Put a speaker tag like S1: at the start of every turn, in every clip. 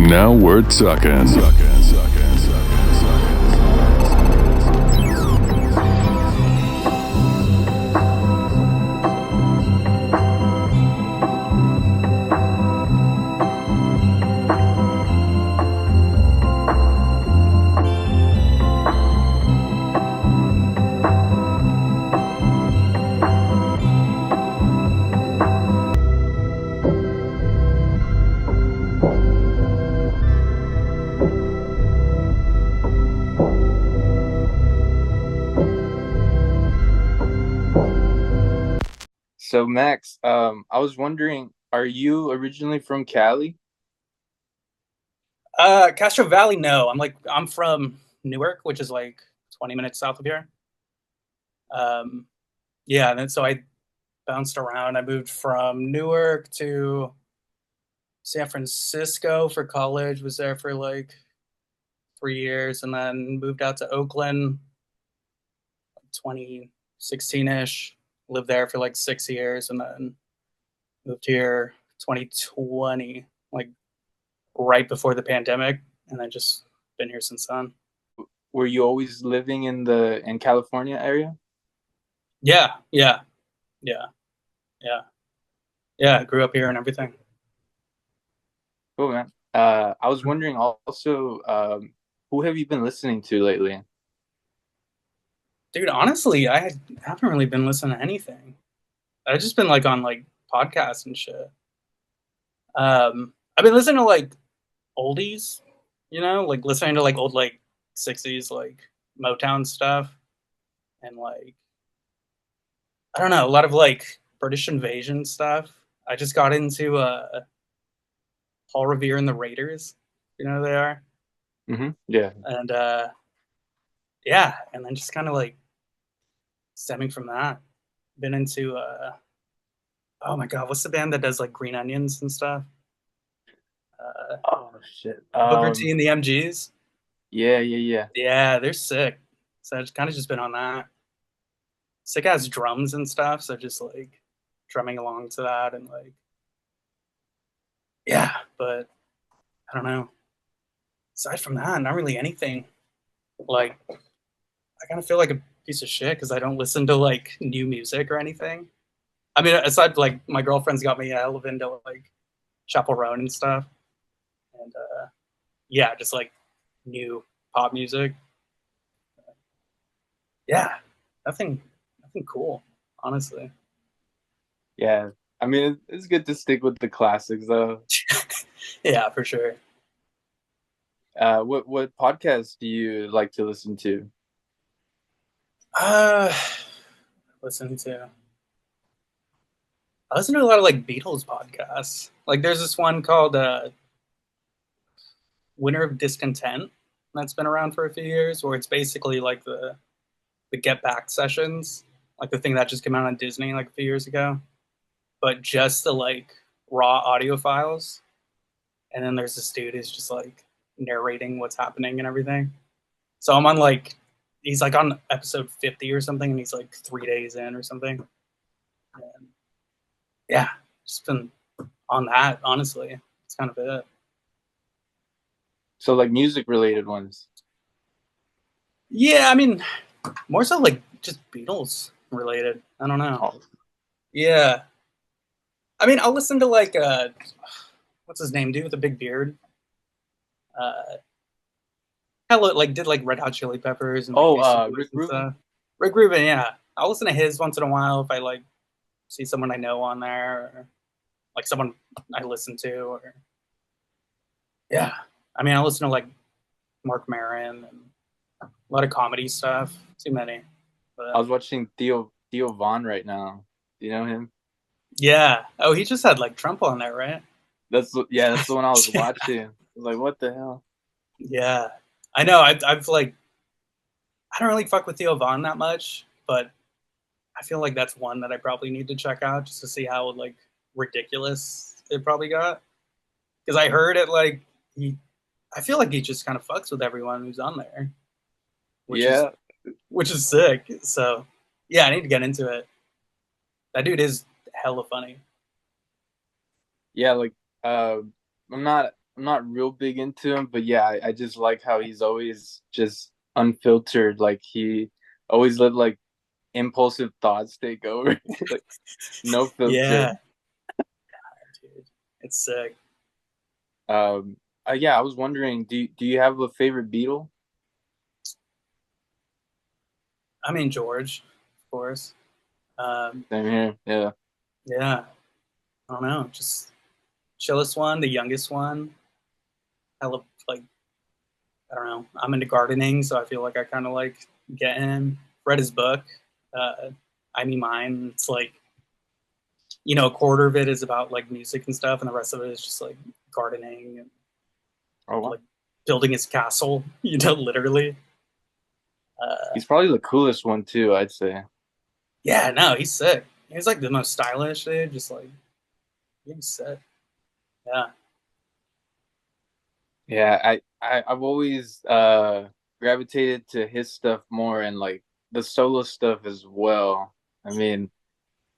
S1: Now we're talking.
S2: So Max, I was wondering, are you originally from Cali?
S3: Castro Valley, no. I'm from Newark, which is like 20 minutes south of here. Um, yeah, and then so I bounced around. I moved from Newark to San Francisco for college, was there for like 3 years, and then moved out to Oakland 2016-ish. Lived there for like 6 years, and then moved here 2020, like right before the pandemic, and then just been here since then.
S2: Were you always living in California area?
S3: Yeah, yeah, yeah, yeah. Yeah, grew up here and everything.
S2: Cool, man. I was wondering also, who have you been listening to lately?
S3: Dude, honestly, haven't really been listening to anything. I've just been like on like podcasts and shit. I've been listening to like oldies, like listening to like old like 60s like Motown stuff and like I don't know, a lot of like British Invasion stuff. I just got into Paul Revere and the Raiders. You know who they are?
S2: Yeah.
S3: And yeah, and then just kind of like stemming from that, been into oh my god, what's the band that does like Green Onions and stuff? Uh,
S2: Oh shit.
S3: Booker T and the MGs.
S2: Yeah.
S3: Yeah, they're sick. So I've kind of just been on that. Sick ass drums and stuff. So just like drumming along to that and like yeah, but I don't know. Aside from that, not really anything. Like I kind of feel like a piece of shit because I don't listen to like new music or anything. I mean, aside like my girlfriend's got me hell of into like Chappell Roan and stuff, and yeah, just like new pop music. Yeah, nothing, nothing cool, honestly.
S2: Yeah. I mean, it's good to stick with the classics though.
S3: Yeah, for sure.
S2: What podcasts do you like to listen to?
S3: Uh, listen to. I listen to a lot of like Beatles podcasts. Like, there's this one called "Winter of Discontent" that's been around for a few years, where it's basically like the Get Back sessions, like the thing that just came out on Disney like a few years ago, but just the like raw audio files. And then there's this dude who's just like narrating what's happening and everything. So I'm on like he's like on episode 50 or something, and he's like 3 days in or something. And yeah, just been on that. Honestly, it's kind of it.
S2: So like music related ones.
S3: Yeah, I mean, more so like just Beatles related. I don't know.
S2: Oh,
S3: Yeah, I mean, I'll listen to like what's his name, dude with the big beard. Uh, Hello, like did like Red Hot Chili Peppers and like Beastie Boys
S2: Rick
S3: and
S2: Rubin.
S3: stuff. Rick Rubin, yeah. I'll listen to his once in a while if I like see someone I know on there, or like someone I listen to, or yeah. I mean, I listen to like Mark Maron and a lot of comedy stuff. Too many,
S2: I
S3: but
S2: was watching Theo Vaughn right now. Do you know him?
S3: yeah. Oh, he just had like Trump on there, right?
S2: That's the one I was watching. I was like, what the hell?
S3: Yeah, I know. I've like I don't really fuck with Theo Vaughn that much, but I feel like that's one that I probably need to check out just to see how like ridiculous it probably got. Because I heard it like he, I feel like he just kind of fucks with everyone who's on there, which is
S2: Yeah,
S3: which is sick. So yeah, I need to get into it. That dude is hella funny.
S2: yeah. Like, I'm not I'm not real big into him, but yeah, I just like how he's always just unfiltered. Like he always let like impulsive thoughts take over, like no filter.
S3: Yeah, dude, it's sick.
S2: Um, yeah, I was wondering, do you have a favorite Beatle?
S3: I mean, George, of course. Um,
S2: Same here. Yeah,
S3: yeah, I don't know, just chillest one, the youngest one. I love like I don't know. I'm into gardening, so I feel like I kind of like get him. Read his book, uh, I mean mine. It's like a quarter of it is about like music and stuff, and the rest of it is just like gardening and
S2: oh wow.
S3: like building his castle. Literally. Uh,
S2: He's probably the coolest one too, I'd say.
S3: yeah, no, he's sick. He's like the most stylish dude. Just like he's sick. Yeah,
S2: Yeah, I've always gravitated to his stuff more and like the solo stuff as well. I mean,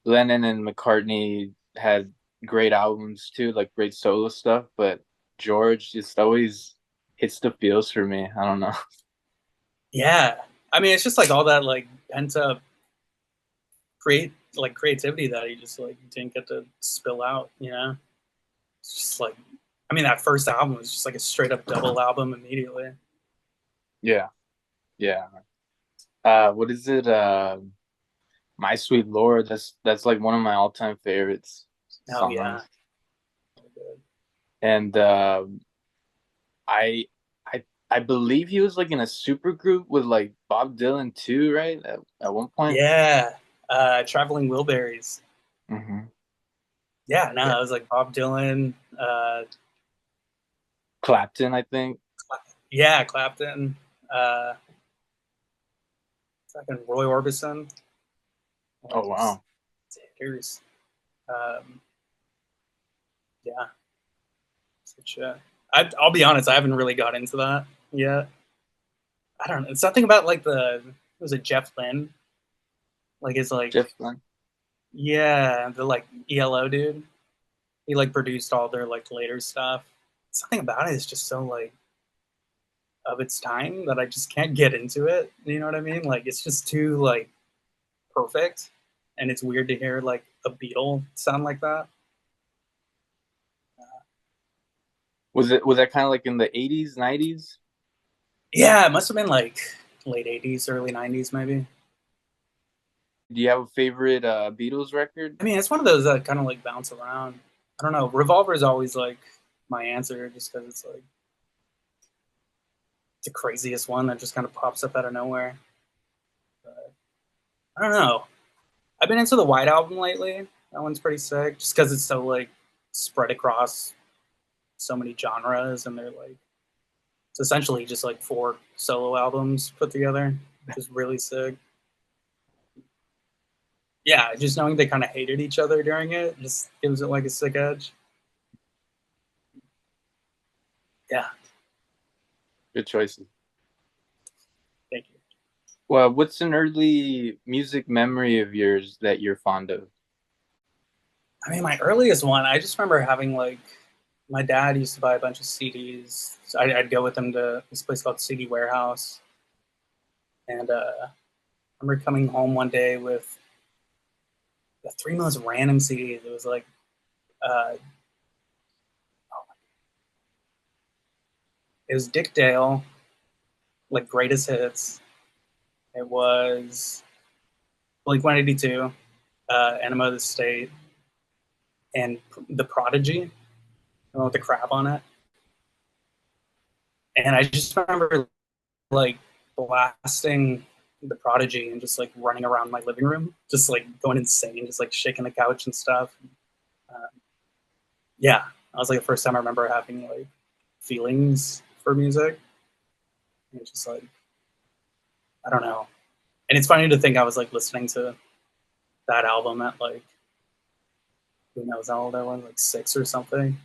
S2: Lennon and McCartney had great albums too, like great solo stuff, but George just always hits the feels for me. I don't know.
S3: yeah. I mean, it's just like all that like pent up creativity that he just like didn't get to spill out. It's just like, I mean, that first album was just like a straight up double album immediately.
S2: Yeah, yeah. What is it? My Sweet Lord. That's like one of my all-time favorites
S3: Oh yeah,
S2: songs. And I I believe he was like in a super group with like Bob Dylan too, right? At one point.
S3: yeah. Traveling Wilburys.
S2: Hmm.
S3: Yeah, no,
S2: Yeah.
S3: it was like Bob Dylan.
S2: Clapton, I think.
S3: Yeah, Clapton. Uh, Fucking Roy Orbison.
S2: Oh
S3: Like,
S2: wow.
S3: hitters. Um, yeah, good shit. I'll be honest, I haven't really got into that yet. I don't know. It's something about like was it Jeff Lynne? Like it's like
S2: Jeff Lynne.
S3: yeah, the like ELO dude. He like produced all their like later stuff. Something about it is just so like of its time that I just can't get into it. You know what I mean? Like it's just too like perfect, and it's weird to hear like a Beatle sound like that.
S2: Was that kind of like in the 80s, 90s?
S3: Yeah, it must have been like late '80s, early '90s, maybe.
S2: Do you have a favorite Beatles record?
S3: I mean, it's one of those that kind of like bounce around. I don't know. Revolver is always like my answer, just because it's like the craziest one that just kind of pops up out of nowhere. But I don't know. I've been into the White Album lately. That one's pretty sick, just because it's so like spread across so many genres, and they're like it's essentially just like four solo albums put together, which is really sick. Yeah, just knowing they kind of hated each other during it just gives it like a sick edge. Yeah,
S2: Good choices.
S3: thank you.
S2: Well, what's an early music memory of yours that you're fond of?
S3: I mean, my earliest one, I just remember having like my dad used to buy a bunch of CDs. So I'd go with him to this place called CD Warehouse, and I remember coming home one day with the three most random CDs. It was like uh, it was Dick Dale, like greatest hits. It was Blink 182, Enema of the State, and The Prodigy, the one with the crab on it. And I just remember like blasting The Prodigy and just like running around my living room, just like going insane, just like shaking the couch and stuff. Uh, yeah, that was like the first time I remember having like feelings for music. And just like I don't know. And it's funny to think I was like listening to that album at like who knows how old I was, like 6 or something.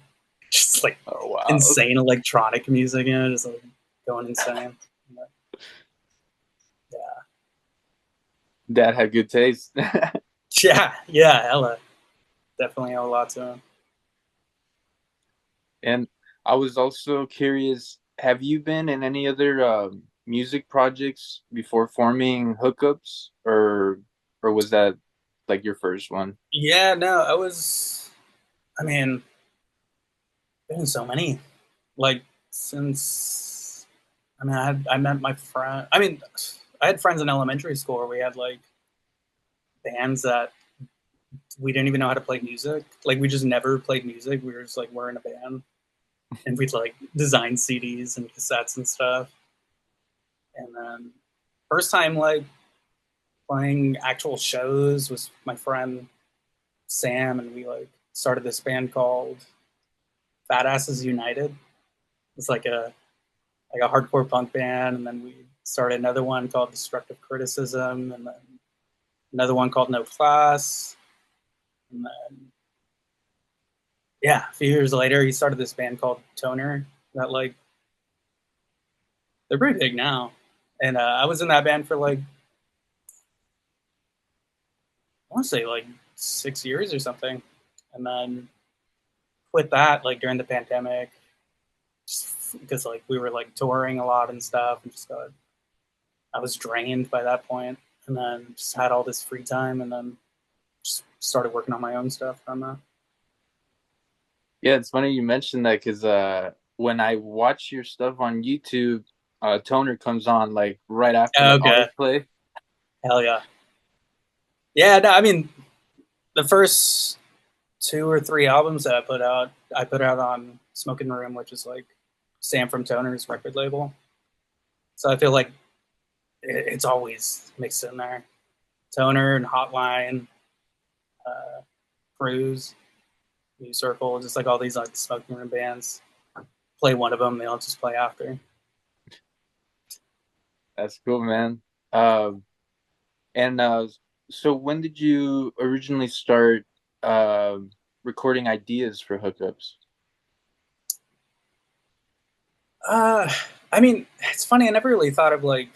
S3: Just like
S2: Oh wow.
S3: insane electronic music, just like going insane. But, yeah,
S2: Dad had good taste.
S3: yeah, hella, definitely owe a lot to him.
S2: And I was also curious, have you been in any other music projects before forming Hookups, or was that like your first one?
S3: Yeah, no, I was. I mean, been so many. Like since I met my friend. I mean, I had friends in elementary school where we had like bands that we didn't even know how to play music. Like we just never played music. We were just like we're in a band, and we'd like design CDs and cassettes and stuff. And then first time like playing actual shows was my friend Sam, and we like started this band called Fat Asses United. It's like a hardcore punk band, and then we started another one called Destructive Criticism, and then another one called No Class, and then yeah, a few years later, he started this band called Toner that like they're pretty big now, and I was in that band for like I want to say like 6 years or something, and then quit that like during the pandemic, just because like we were like touring a lot and stuff, and just got I was drained by that point, and then just had all this free time, and then just started working on my own stuff from that.
S2: Yeah, it's funny you mentioned that because when I watch your stuff on YouTube, Toner comes on like right after the
S3: Okay,
S2: autoplay.
S3: hell yeah, yeah. No, I mean the first two or three albums that I put out on Smoking Room, which is like Sam from Toner's record label. So I feel like it's always mixed in there. Toner and Hotline, uh, Cruise, New Circle, just like all these like Smoking Room bands. Play one of them, they all just play after.
S2: That's cool, man. Um, and so when did you originally start uh, recording ideas for Hookups?
S3: Uh, I mean, it's funny. I never really thought of like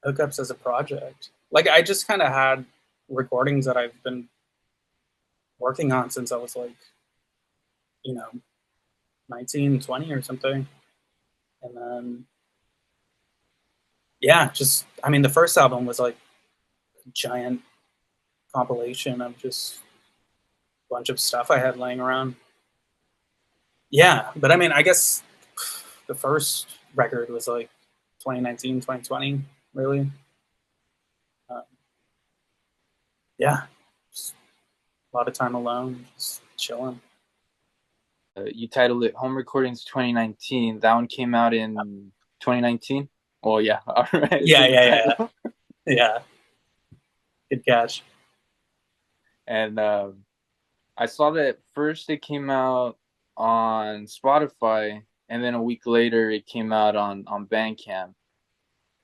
S3: hookups as a project. Like I just kind of had recordings that I've been working on since I was like, you know, 19, 20 or something. And then, yeah, just, I mean, the first album was like a giant compilation of just a bunch of stuff I had laying around. Yeah. But I mean, I guess the first record was like 2019, 2020, really. Um, yeah. Just a lot of time alone, just chilling.
S2: You titled it Home Recordings 2019. That one came out in 2019. Oh yeah, all right,
S3: Yeah,
S2: same
S3: yeah, yeah.
S2: title.
S3: Yeah. Good catch.
S2: And I saw that first it came out on Spotify, and then a week later it came out on Bandcamp.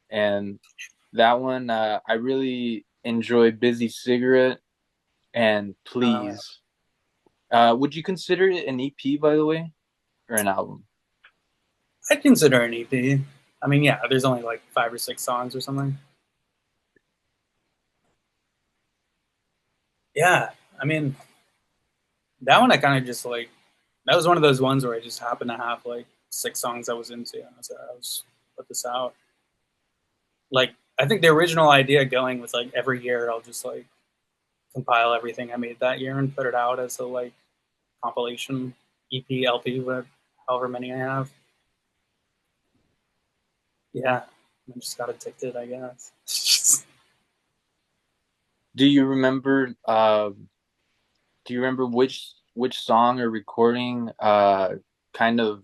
S2: And that one, I really enjoy Busy Cigarette and
S3: Uh,
S2: Please. Would you consider it an EP, by the way, or an album?
S3: I'd consider an EP. I mean, yeah, there's only like 5 or 6 songs or something. Yeah, I mean, that one I kind of just like, that was one of those ones where I just happened to have like 6 songs I was into. And I was like, I'll just put this out. Like, I think the original idea going was like every year I'll just like compile everything I made that year and put it out as a like compilation EP, LP, with however many I have. Yeah, I just got addicted, I guess.
S2: Do you remember? Do you remember which song or recording kind of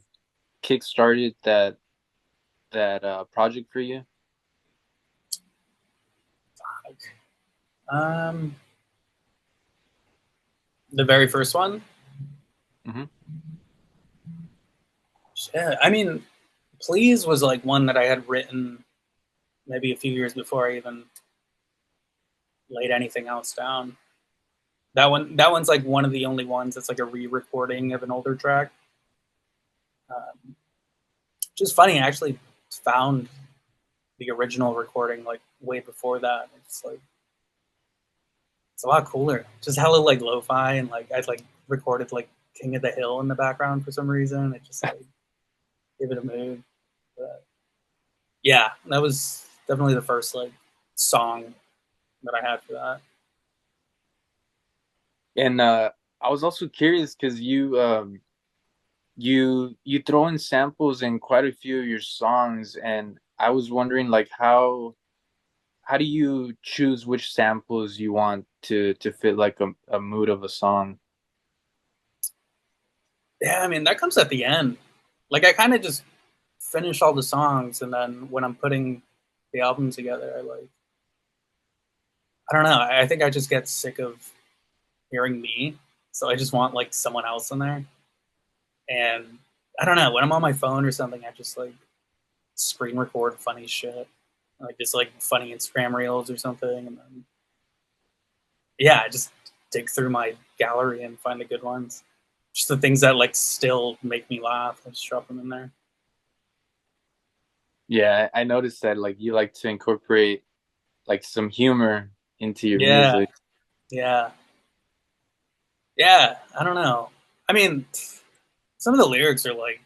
S2: kick-started that project for you?
S3: um, the very first one.
S2: Hmm.
S3: Yeah, I mean, Please was like one that I had written maybe a few years before I even laid anything else down. That one's like one of the only ones that's like a re-recording of an older track. Which is funny. I actually found the original recording like way before that. It's like it's a lot cooler. Just hella like lo-fi and like I'd like recorded like King of the Hill in the background for some reason. It just like give it a mood. But yeah, that was definitely the first like song that I had for that.
S2: And I was also curious because you throw in samples in quite a few of your songs, and I was wondering like how do you choose which samples you want to fit like a mood of a song?
S3: Yeah, I mean that comes at the end. Like I kind of just finish all the songs, and then when I'm putting the album together, I don't know. I think I just get sick of hearing me, so I just want like someone else in there. And I don't know, when I'm on my phone or something, I just like screen record funny shit, like just like funny Instagram reels or something, and then yeah, I just dig through my gallery and find the good ones. Just the things that like still make me laugh. I just drop them in there.
S2: Yeah, I noticed that like you like to incorporate like some humor into your
S3: Yeah,
S2: music.
S3: yeah, yeah. I don't know. I mean, some of the lyrics are like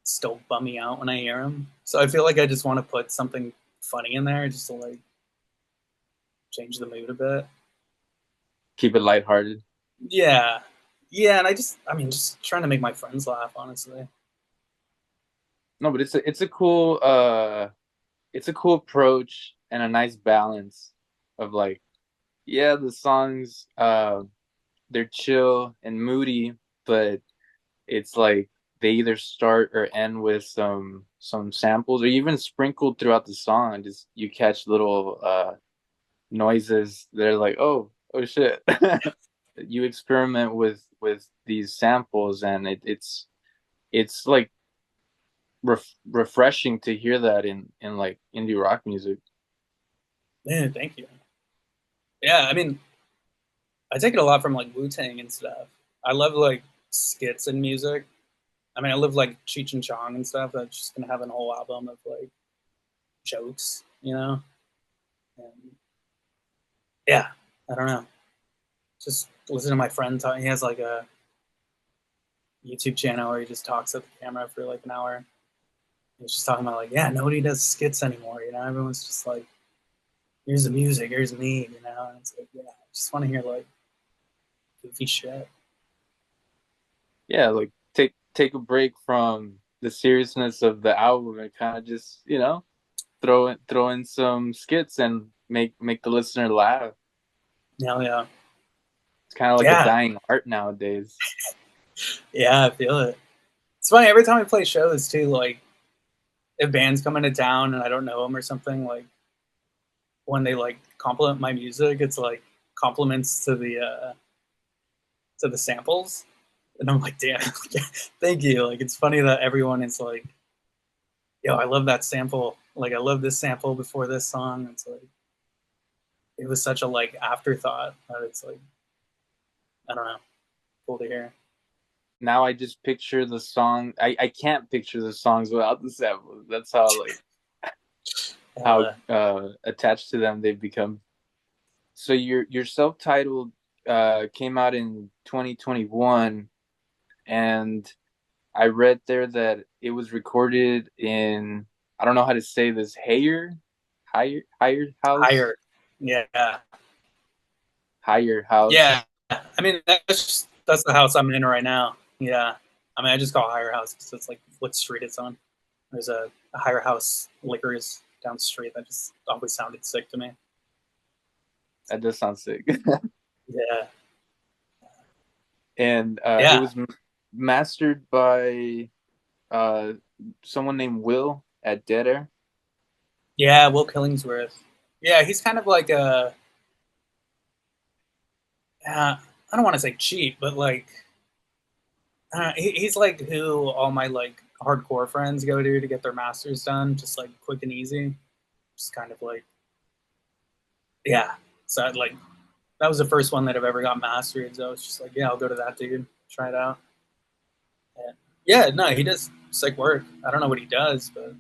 S3: still bum me out when I hear them. So I feel like I just want to put something funny in there just to like change the mood a bit.
S2: Keep it lighthearted.
S3: Yeah. Yeah, and I mean, just trying to make my friends laugh, honestly.
S2: No, but it's a cool approach and a nice balance of like yeah, the songs they're chill and moody, but it's like they either start or end with some samples or even sprinkled throughout the song. Just you catch little noises. They're like, oh shit. You experiment with these samples, and it's like refreshing to hear that in like indie rock music.
S3: Man, thank you. Yeah, I mean, I take it a lot from like Wu Tang and stuff. I love like skits and music. I mean, I love like Cheech and Chong and stuff. That's just gonna have a whole album of like jokes, you know? And yeah, I don't know. Just listen to my friend talk. He has like a YouTube channel where he just talks at the camera for like an hour. He's just talking about like, yeah, nobody does skits anymore. You know, everyone's just like, here's the music, here's me. You know, and it's like, yeah, I just want to hear like goofy shit.
S2: Yeah, like take a break from the seriousness of the album and kind of just throw in some skits and make the listener laugh.
S3: Hell yeah,
S2: It's kind of like a
S3: yeah,
S2: dying art nowadays.
S3: yeah. I feel it. It's funny every time I play shows too. Like if bands come into town and I don't know them or something, like when they like compliment my music, it's like compliments to the samples, and I'm like, damn, thank you. Like it's funny that everyone is like, yo, I love that sample. Like I love this sample before this song. It's like it was such a like afterthought that it's like I don't know, cool to hear.
S2: Now I just picture the song. I can't picture the songs without the samples. That's how like how attached to them they've become. So your self-titled came out in 2021, and I read there that it was recorded in, I don't know how to say this, Hired House,
S3: Higher, yeah,
S2: Higher House.
S3: yeah. I mean, that's the house I'm in right now. Yeah, I mean, I just call it Higher House because it's like what street it's on. There's a Higher House Liquors down the street that just always sounded sick to me.
S2: That does sound sick.
S3: Yeah,
S2: And it
S3: yeah,
S2: was mastered by uh, someone named Will at Dead Air.
S3: yeah. Will Killingsworth. Yeah, he's kind of like a. I don't want to say cheap, but like he's like who all my like hardcore friends go to get their masters done, just like quick and easy. Just kind of like yeah. So I'd like that was the first one that I've ever got mastered. So I was just like, yeah, I'll go to that dude, try it out. And yeah, no, he does sick work. I don't know what he does, but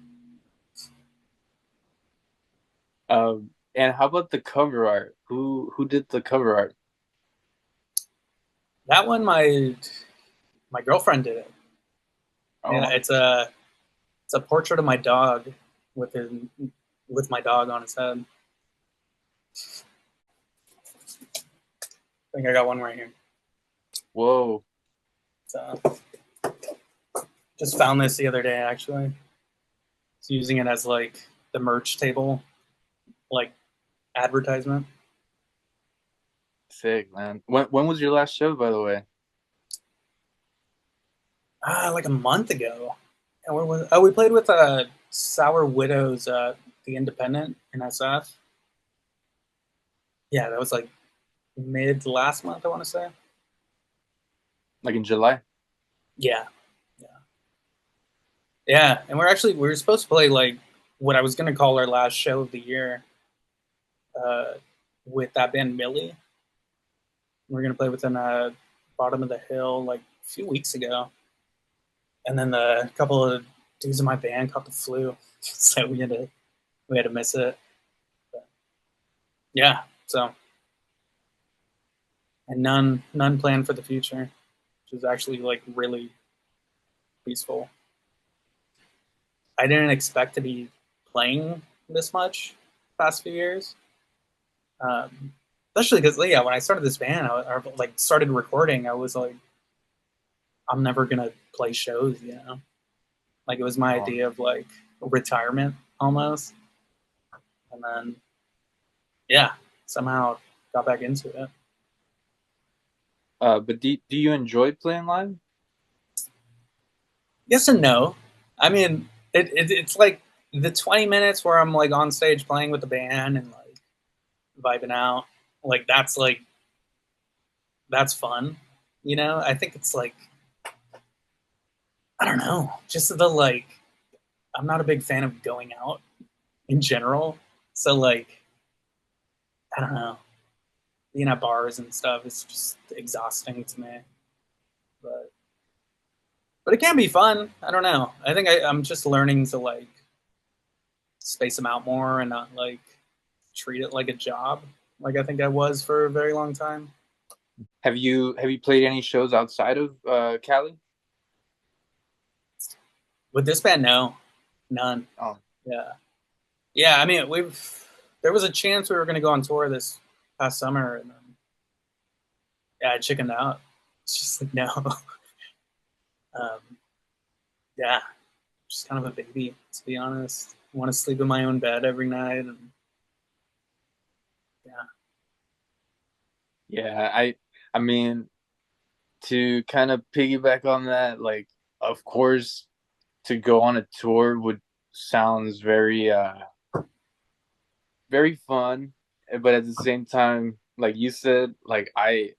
S2: And how about the cover art? Who did the cover art?
S3: that one my girlfriend did it. Yeah,
S2: Oh,
S3: it's a portrait of my dog with his with my dog on his head. I think I got one right here.
S2: whoa,
S3: So just found this the other day actually. It's using it as like the merch table, like advertisement.
S2: sick, man. When was your last show, by the way?
S3: Like a month ago. And where was, oh, we played with Sour Widows, the Independent in SF. Yeah, that was like mid last month, I want to say.
S2: Like in July?
S3: Yeah, yeah, yeah. And we were supposed to play like what I was gonna call our last show of the year, uh, with that band Millie. We are gonna play within Bottom of the Hill like a few weeks ago, and then the couple of dudes in my band caught the flu, so we had to miss it. But yeah, so and none planned for the future, which is actually like really peaceful. I didn't expect to be playing this much past few years, especially because yeah, when I started this band, or like started recording, I was like, I'm never gonna play shows, you know. Like it was my
S2: Oh.
S3: idea of like retirement almost, and then yeah, somehow got back into it.
S2: But do you enjoy playing live?
S3: Yes and no. I mean, it's like the 20 minutes where I'm like on stage playing with the band and like vibing out. Like that's fun. You know, I think it's like I don't know, just the like I'm not a big fan of going out in general. So like I don't know, being at bars and stuff is just exhausting to me. But but it can be fun. I don't know. I think I'm just learning to like space them out more and not like treat it like a job, like I think I was for a very long time.
S2: Have you played any shows outside of Cali?
S3: With this band, no, none.
S2: Oh,
S3: Yeah, yeah. I mean, we've there was a chance we were going to go on tour this past summer, and then yeah, I chickened out. It's just like no. um, yeah, just kind of a baby to be honest. I want to sleep in my own bed every night, and yeah,
S2: yeah. I mean, to kind of piggyback on that, like, of course, to go on a tour would sounds very fun, but at the same time, like you said, like I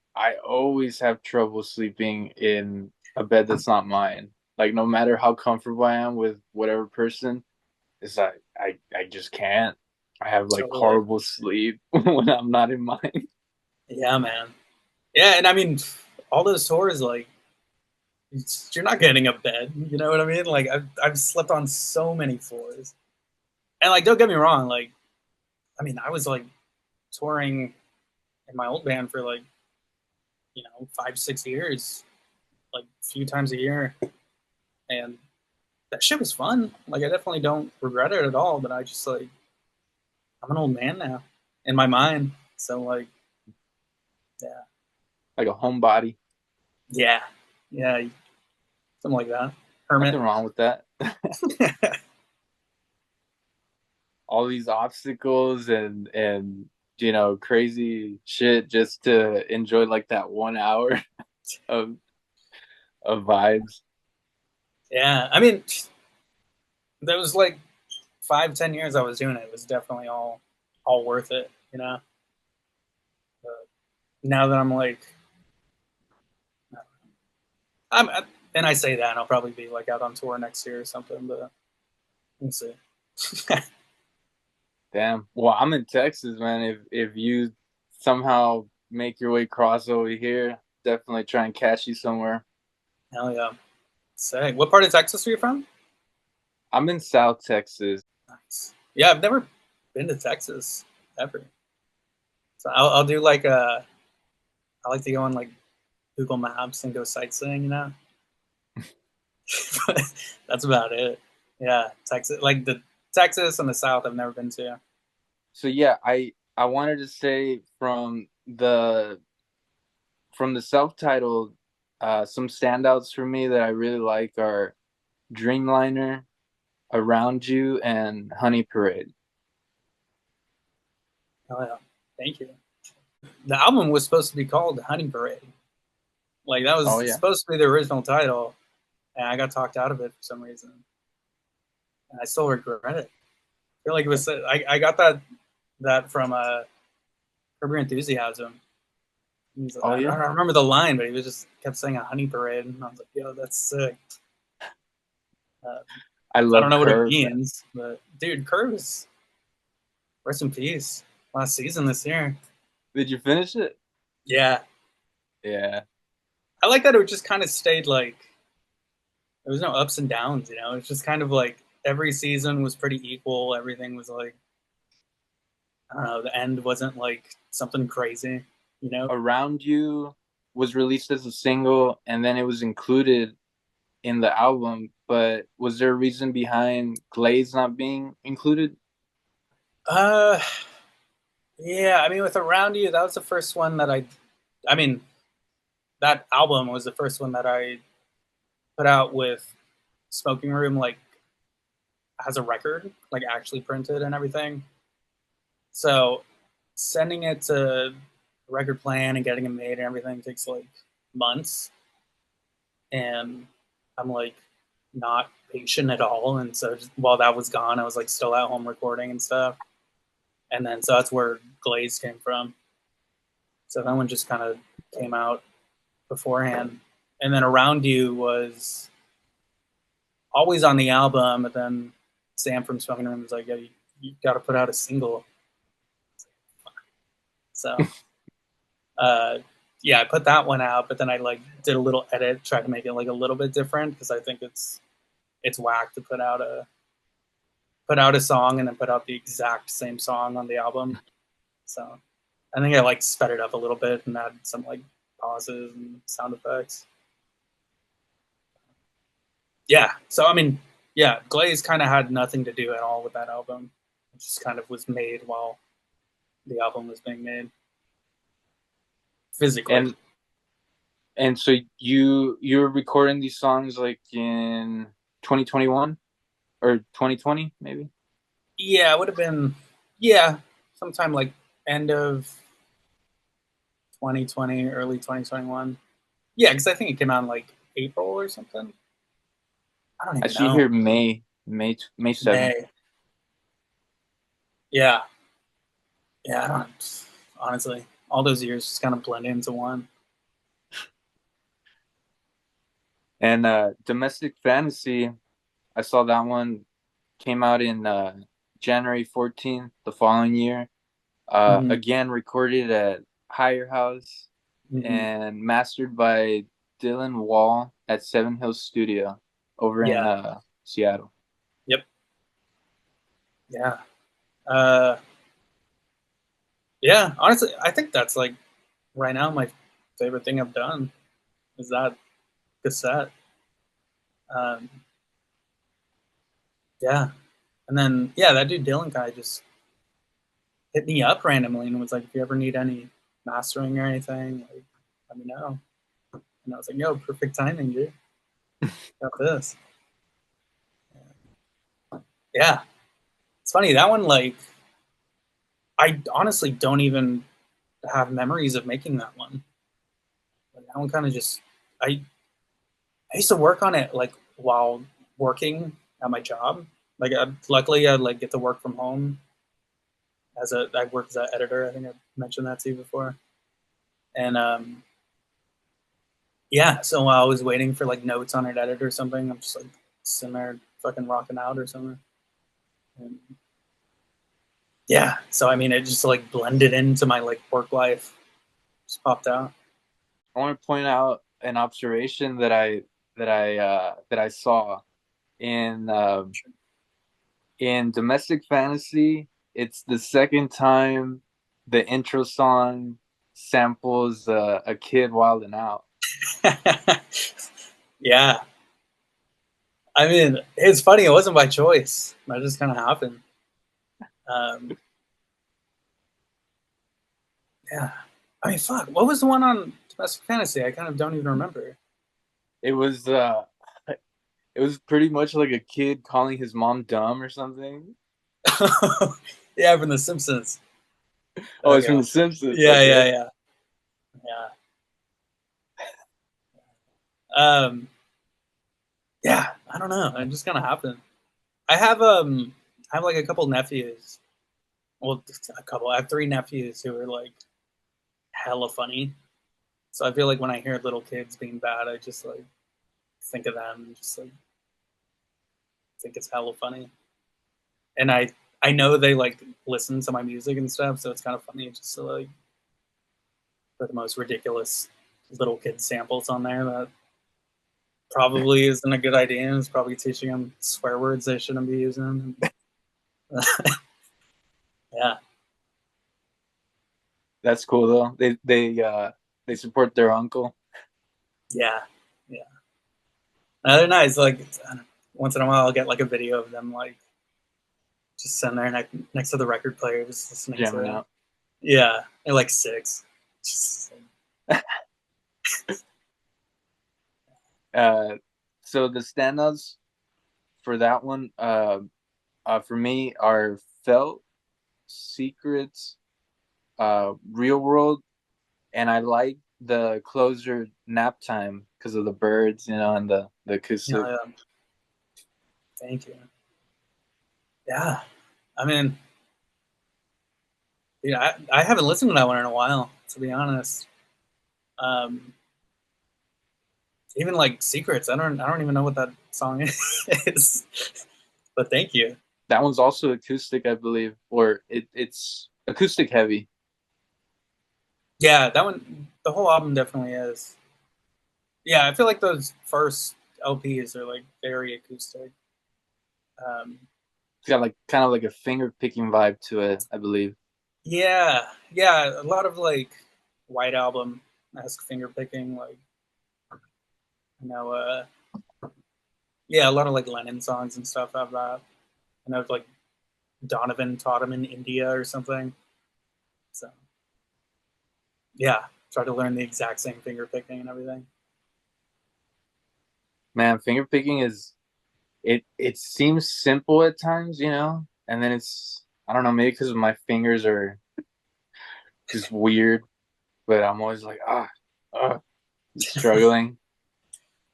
S2: always have trouble sleeping in a bed that's not mine. Like no matter how comfortable I am with whatever person, it's like I just can't. I have like
S3: totally.
S2: horrible sleep when I'm not in mine.
S3: Yeah, man. Yeah, and I mean, all those tours like you're not getting a bed. You know what I mean? Like I've slept on so many floors, and like don't get me wrong, like I mean I was like touring in my old band for like 5 6 years, like a few times a year, and that shit was fun. Like I definitely don't regret it at all. But I just like I'm an old man now in my mind, so like yeah,
S2: Like a homebody.
S3: yeah, yeah, something like that. Hermit.
S2: Nothing wrong with that. All these obstacles and crazy shit just to enjoy like that 1 hour of vibes.
S3: Yeah, I mean that was like 5 10 years I was doing it. It was definitely all worth it, you know. But now that I'm like, I'm, and I say that, and I'll probably be like out on tour next year or something, but we'll see.
S2: Damn. Well, I'm in Texas, man. If you somehow make your way across over here, definitely try and catch you somewhere.
S3: Hell yeah. Sick. What part of Texas are you from?
S2: I'm in South Texas.
S3: Nice. Yeah, I've never been to Texas ever. So I'll do like I like to go on like Google Maps and go sightseeing, you know? But that's about it. Yeah, Texas, like the Texas and the South, I've never been to.
S2: So yeah, I wanted to say from the self-titled, some standouts for me that I really like are Dreamliner, Around You, and Honey Parade.
S3: Oh yeah, thank you. The album was supposed to be called Honey Parade. Like that
S2: Oh
S3: was
S2: yeah.
S3: supposed to be the original title, and I got talked out of it for some reason, and I still regret it. I feel like it was I got that from Curb Your Enthusiasm.
S2: Oh
S3: I
S2: yeah.
S3: don't remember the line, but he was just kept saying a honey parade, and I was like, "Yo, that's sick." Uh,
S2: I
S3: I don't
S2: love
S3: know what it
S2: Curve.
S3: means, but dude, Curb is rest in peace. Last season this year.
S2: Did you finish it?
S3: Yeah,
S2: Yeah.
S3: I like that it just kind of stayed like there was no ups and downs. You know, it's just kind of like every season was pretty equal. Everything was like I don't know. The end wasn't like something crazy. You know.
S2: Around You was released as a single and then it was included in the album, but was there a reason behind Glaze not being included?
S3: Uh, yeah. I mean, with Around You, that was the first one that I mean, that album was the first one that I put out with Smoking Room, like has a record, like actually printed and everything. So sending it to record plan and getting it made and everything takes like months, and I'm like not patient at all. And so just, while that was gone, I was like still at home recording and stuff. And then so that's where Glaze came from. So that one just kind of came out beforehand. And then Around You was always on the album, but then Sam from Smoking Room was like, "Yeah, you got to put out a single." So, uh, yeah, I put that one out, but then I like did a little edit, tried to make it like a little bit different because I think it's whack to put out a song and then put out the exact same song on the album. So I think I like sped it up a little bit and added some like pauses and sound effects. Yeah. So I mean, yeah, Glaze kind of had nothing to do at all with that album. It just kind of was made while the album was being made physically.
S2: And and so you were recording these songs like in 2021 or 2020 maybe?
S3: Yeah, it would have been yeah, sometime like end of 2020, early 2021. Yeah, because I think it came out in like April or something. I don't
S2: I
S3: even
S2: see
S3: know.
S2: here May 7th.
S3: May. Yeah, yeah. I don't honestly. All those years just kind of blend into one.
S2: And Domestic Fantasy, I saw that one came out in January 14th the following year.
S3: Mm-hmm.
S2: Again, recorded at Higher House
S3: Mm-hmm.
S2: and mastered by Dylan Wall at Seven Hills Studio over in
S3: Yeah.
S2: Seattle.
S3: Yep. Yeah. Uh, yeah. Honestly, I think that's like right now my favorite thing I've done is that cassette. Um, yeah. And then yeah, that dude Dylan guy just hit me up randomly and was like, "If you ever need any mastering or anything, like, let me know." And I was like, "Yo, perfect timing, dude. Got this." Yeah, it's funny that one. Like, I honestly don't even have memories of making that one. Like, that one kind of just I I used to work on it like while working at my job. Like, luckily, I like get to work from home I work as an editor. I think I mentioned that to you before. And yeah, so while I was waiting for like notes on an edit or something, I'm just like sitting there fucking rocking out or something. And yeah, so I mean, it just like blended into my like work life, just popped out.
S2: I want to point out an observation that I saw in in Domestic Fantasy. It's the second time the intro song samples a kid wilding out.
S3: Yeah, I mean, it's funny. It wasn't by choice. That just kind of happened. Um, yeah. I mean, fuck. What was the one on Domestic Fantasy? I kind of don't even remember.
S2: It was it was pretty much like a kid calling his mom dumb or something.
S3: Yeah, from The Simpsons.
S2: Oh, it's
S3: Okay.
S2: from The Simpsons.
S3: Yeah, yeah,
S2: Okay.
S3: yeah, yeah. Yeah. I don't know. It just kind of happened. I have I have like a couple nephews. Well, a couple. I have three nephews who are like hella funny. So I feel like when I hear little kids being bad, I just like think of them and just like think it's hella funny. And I know they like listen to my music and stuff, so it's kind of funny just to like put the most ridiculous little kid samples on there that probably isn't a good idea. It's probably teaching them swear words they shouldn't be using. Yeah,
S2: That's cool though. They support their uncle.
S3: yeah, yeah. No, they're nice. Like once in a while, I'll get like a video of them like just sitting there next to the record player, just listening
S2: Jamming
S3: to.
S2: out.
S3: Yeah, they're like six. Just,
S2: Uh, so the standouts for that one, for me are Felt, Secrets, Real World, and I like the closer Nap Time because of the birds, and the
S3: you know,
S2: acoustic.
S3: yeah, thank you. Yeah, I mean, yeah, I haven't listened to that one in a while, to be honest. Um, even like Secrets, I don't even know what that song is. But thank you.
S2: That one's also acoustic, I believe, or it's acoustic heavy.
S3: Yeah, that one, the whole album definitely is. Yeah, I feel like those first LPs are like very acoustic. Um,
S2: It's got like kind of like a finger picking vibe to it, I believe.
S3: yeah, yeah, a lot of like White Album esque finger picking, like you know, yeah, a lot of like Lennon songs and stuff have that. I know like Donovan taught him in India or something. So yeah, try to learn the exact same finger picking and everything.
S2: Man, finger picking is it seems simple at times, and then it's I don't know, maybe because my fingers are just weird, but I'm always like struggling.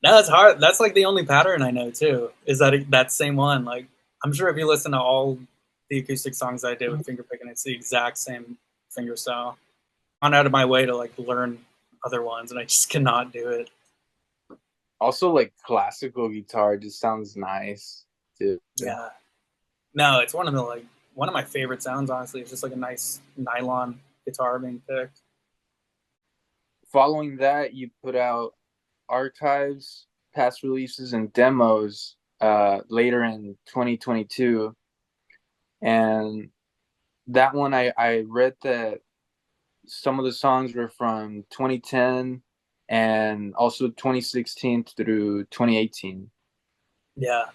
S3: No, it's hard. That's like the only pattern I know too. Is that same one? Like, I'm sure if you listen to all the acoustic songs I did with finger picking, it's the exact same finger style. I'm out of my way to like learn other ones, and I just cannot do it.
S2: Also, like classical guitar just sounds nice too.
S3: Yeah. No, it's one of my favorite sounds. Honestly, it's just like a nice nylon guitar being picked.
S2: Following that, you put out archives, past releases, and demos later in 2022, and that one I read that some of the songs were from 2010 and also 2016 through 2018.
S3: Yeah.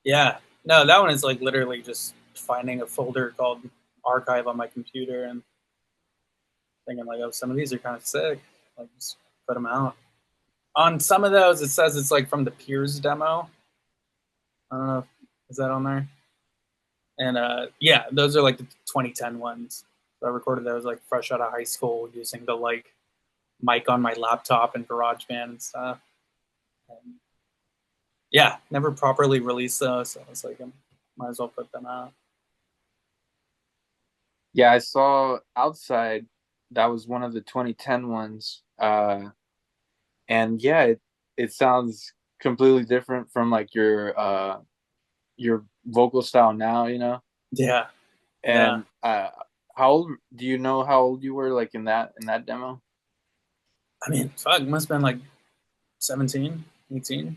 S3: Yeah. No, that one is like literally just finding a folder called archive on my computer and thinking like, oh, some of these are kind of sick. Like, just put them out. On some of those, it says it's like from the Peers demo. I don't know, is that on there? And yeah, those are like the 2010 ones. So I recorded those like fresh out of high school using the like mic on my laptop and GarageBand and stuff. And yeah, never properly released those, so I was like, I might as well put them out.
S2: Yeah, I saw Outside. That was one of the 2010 ones. And yeah, it sounds completely different from like your vocal style now.
S3: Yeah, yeah.
S2: And how old do you know how old you were like in that demo?
S3: I mean, fuck, must have been like 17, 18.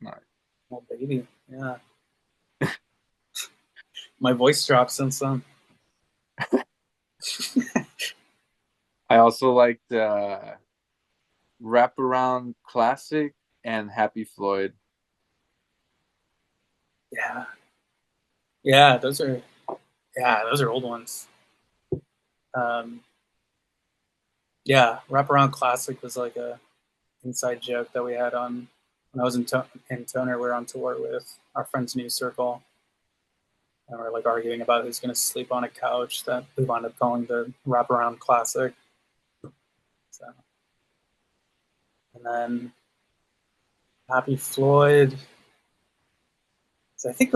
S2: All right.
S3: Well, baby, yeah. My voice dropped since then.
S2: I also liked Wraparound Classic and Happy Floyd.
S3: Yeah, yeah, those are old ones. Um, yeah, Wraparound Classic was like a inside joke that we had on when I was in Toner. We were on tour with our friend's new circle, and we are like arguing about who's going to sleep on a couch that we wound up calling the Wraparound Classic. So, and then Happy Floyd. So I think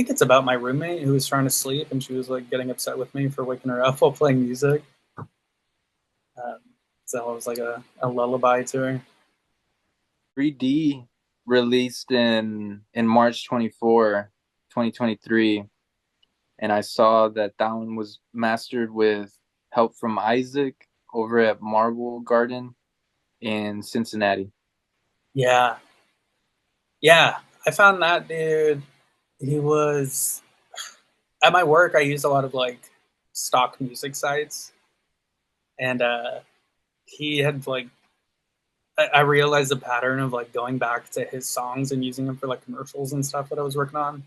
S3: it's about my roommate who was trying to sleep and she was like getting upset with me for waking her up while playing music. Um, so it was like a lullaby to her.
S2: 3D released in March 24, 2023, and I saw that that one was mastered with help from Isaac over at Marble Garden in Cincinnati.
S3: Yeah, yeah. I found that dude. He was at my work. I use a lot of like stock music sites, and he had like I realized the pattern of like going back to his songs and using them for like commercials and stuff that I was working on,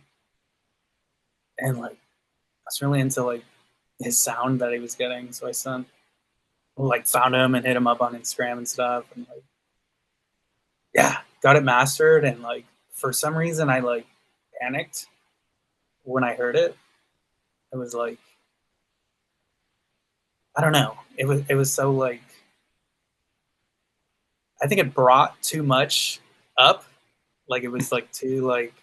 S3: and like I was really into like his sound that he was getting. So I sent like found him and hit him up on Instagram and stuff, and like yeah, got it mastered. And like for some reason, I like panicked when I heard it. It was like I don't know. It was so like I think it brought too much up. Like it was like too like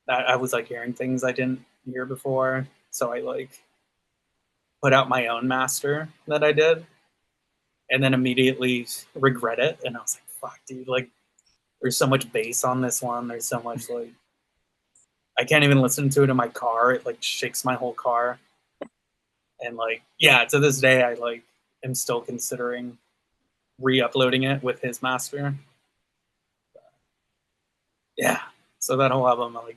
S3: I was like hearing things I didn't hear before. So I like put out my own master that I did, and then immediately regret it. And I was like, "Fuck, dude! Like, there's so much bass on this one. There's so much like I can't even listen to it in my car. It like shakes my whole car." And like, yeah, to this day, I like am still considering re-uploading it with his master. Yeah, so that whole album, like,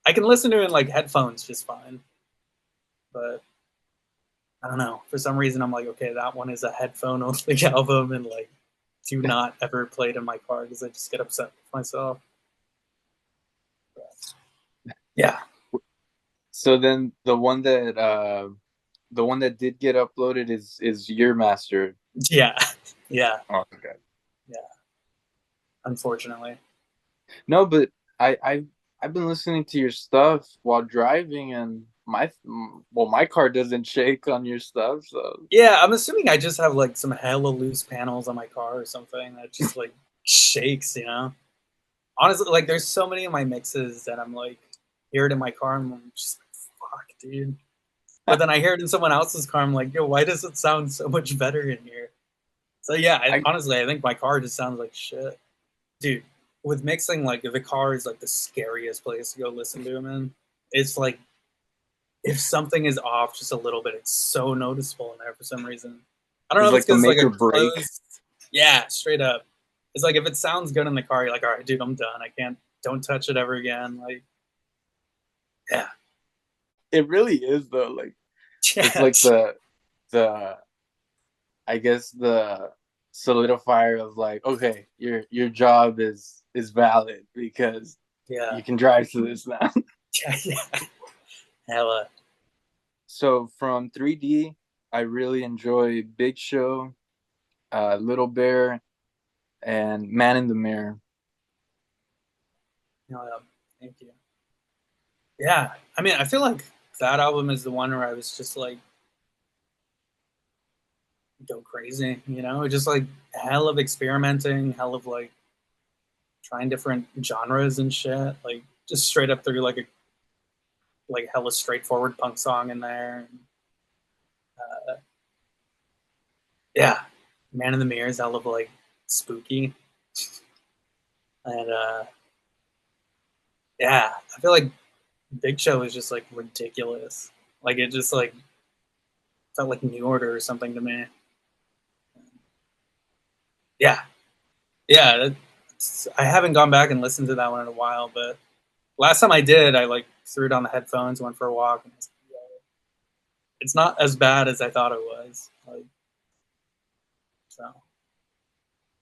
S3: I can listen to it in like headphones just fine, but I don't know. For some reason, I'm like, okay, that one is a headphone only album, and like, do not ever play it in my car because I just get upset with myself. Yeah,
S2: So then the one that did get uploaded is your master.
S3: yeah, yeah,
S2: Oh, okay.
S3: yeah. Unfortunately,
S2: No, but I I've been listening to your stuff while driving, and my car doesn't shake on your stuff, so
S3: yeah. I'm assuming I just have like some hella loose panels on my car or something that just like shakes. Honestly, like, there's so many of my mixes that I'm like hear it in my car, and I'm just like, fuck, dude. But then I hear it in someone else's car. I'm like, yo, why does it sound so much better in here? So yeah,
S2: I
S3: honestly, I think my car just sounds like shit, dude. With mixing, like the car is like the scariest place to go listen to him in. It's like if something is off just a little bit, it's so noticeable in there for some reason. I don't know
S2: it's
S3: if it's
S2: like the
S3: because like
S2: make
S3: a
S2: or break.
S3: closed, yeah, straight up. It's like if it sounds good in the car, you're like, all right, dude, I'm done. I can't, don't touch it ever again. Like, yeah,
S2: It really is though. Like it's
S3: yeah,
S2: like the I guess the solidifier of like, okay, your job is valid because
S3: yeah,
S2: you can drive to this now.
S3: yeah, yeah. Hella,
S2: So from 3D, I really enjoy Big Show, Little Bear, and Man in the Mirror.
S3: hella. Thank you. Yeah, I mean, I feel like that album is the one where I was just like go crazy, just like hell of experimenting, hell of like trying different genres and shit, like just straight up through like a like hella straightforward punk song in there. Uh, yeah, Man in the Mirror is hell of like spooky, and yeah, I feel like Big Show is just like ridiculous. Like it just like felt like New Order or something to me. Yeah, yeah. I haven't gone back and listened to that one in a while, but last time I did, I like threw it on the headphones, went for a walk, and it's not as bad as I thought it was. Like so,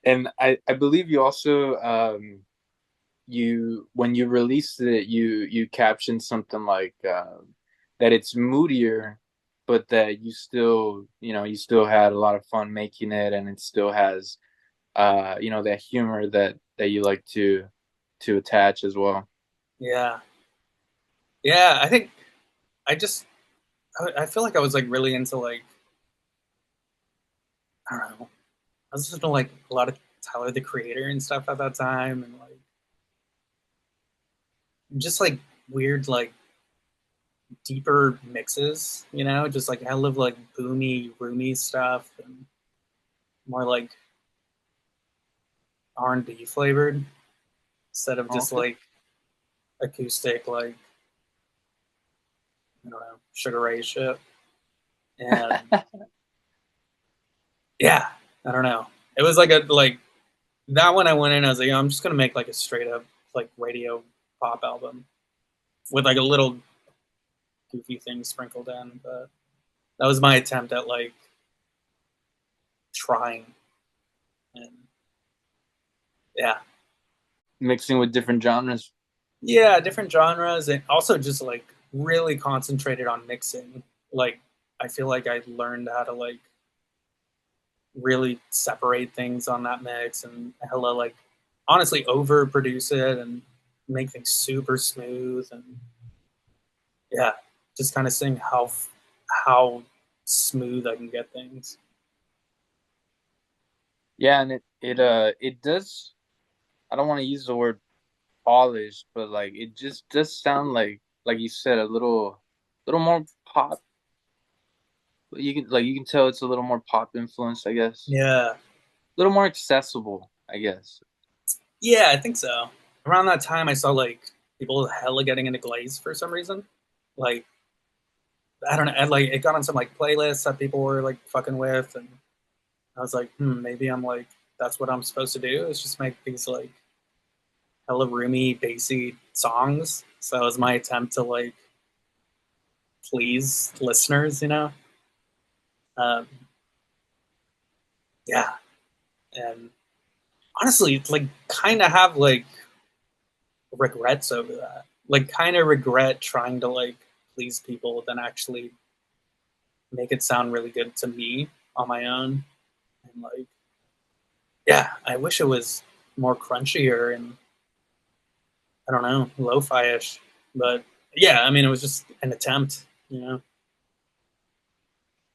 S2: And I believe you also you when you released it, you captioned something like that it's moodier, but that you still, you still had a lot of fun making it, and it still has that humor that you like to attach as well.
S3: Yeah, yeah. I think I just I feel like I was like really into like I don't know. I was listening to like a lot of Tyler the Creator and stuff at that time, and like just like weird like deeper mixes, you know, just like hell of like boomy, roomy stuff, and more like R&B flavored instead of just
S2: Okay.
S3: like acoustic, like I don't know, Sugar Ray shit. And yeah, I don't know. It was like a like that one. I went in. I was like, I'm just gonna make like a straight up like radio pop album with like a little goofy thing sprinkled in. But that was my attempt at like trying. And yeah,
S2: Mixing with different genres.
S3: yeah, different genres, and also just like really concentrated on mixing. Like I feel like I learned how to like really separate things on that mix and hella like honestly overproduce it and make things super smooth and yeah, just kind of seeing how smooth I can get things.
S2: Yeah, and it does. I don't want to use the word polished, but like it just does sound like you said, a little more pop. You can tell it's a little more pop influenced, I guess.
S3: Yeah,
S2: A little more accessible, I guess.
S3: yeah, I think so. Around that time, I saw like people hella getting into Glaze for some reason. Like I don't know, and, like it got on some like playlists that people were like fucking with, and I was like, maybe I'm like that's what I'm supposed to do is just make these like hella roomy, bassy songs. So that was my attempt to like please listeners, you know. Um, yeah, and honestly, like kind of have like regrets over that. Like kind of regret trying to like please people than actually make it sound really good to me on my own. And like, yeah, I wish it was more crunchier and I don't know, lo-fi ish. But yeah, I mean, it was just an attempt, you know.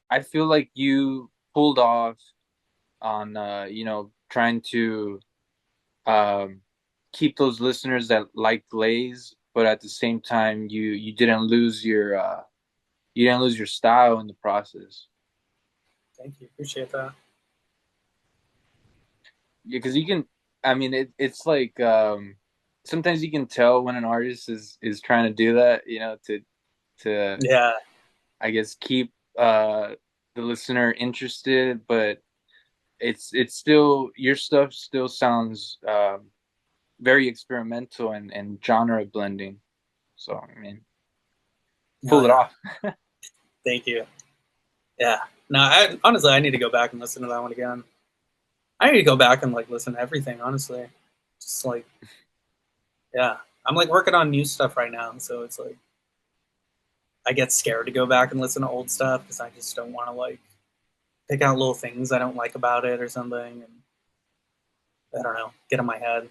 S2: I feel like you pulled off on trying to um keep those listeners that like Glaze, but at the same time you didn't lose your style in the process.
S3: Thank you, appreciate that.
S2: Because you can, I mean, it's like sometimes you can tell when an artist is trying to do that, to
S3: Yeah,
S2: I guess keep the listener interested, but it's still, your stuff still sounds very experimental and genre blending. So I mean,
S3: oh
S2: pull it
S3: yeah,
S2: off.
S3: thank you. Yeah, no, I honestly I need to go back and listen to that one again. I need to go back and like listen to everything. Honestly, just like yeah, I'm like working on new stuff right now, so it's like I get scared to go back and listen to old stuff because I just don't want to like pick out little things I don't like about it or something, and I don't know, get in my head.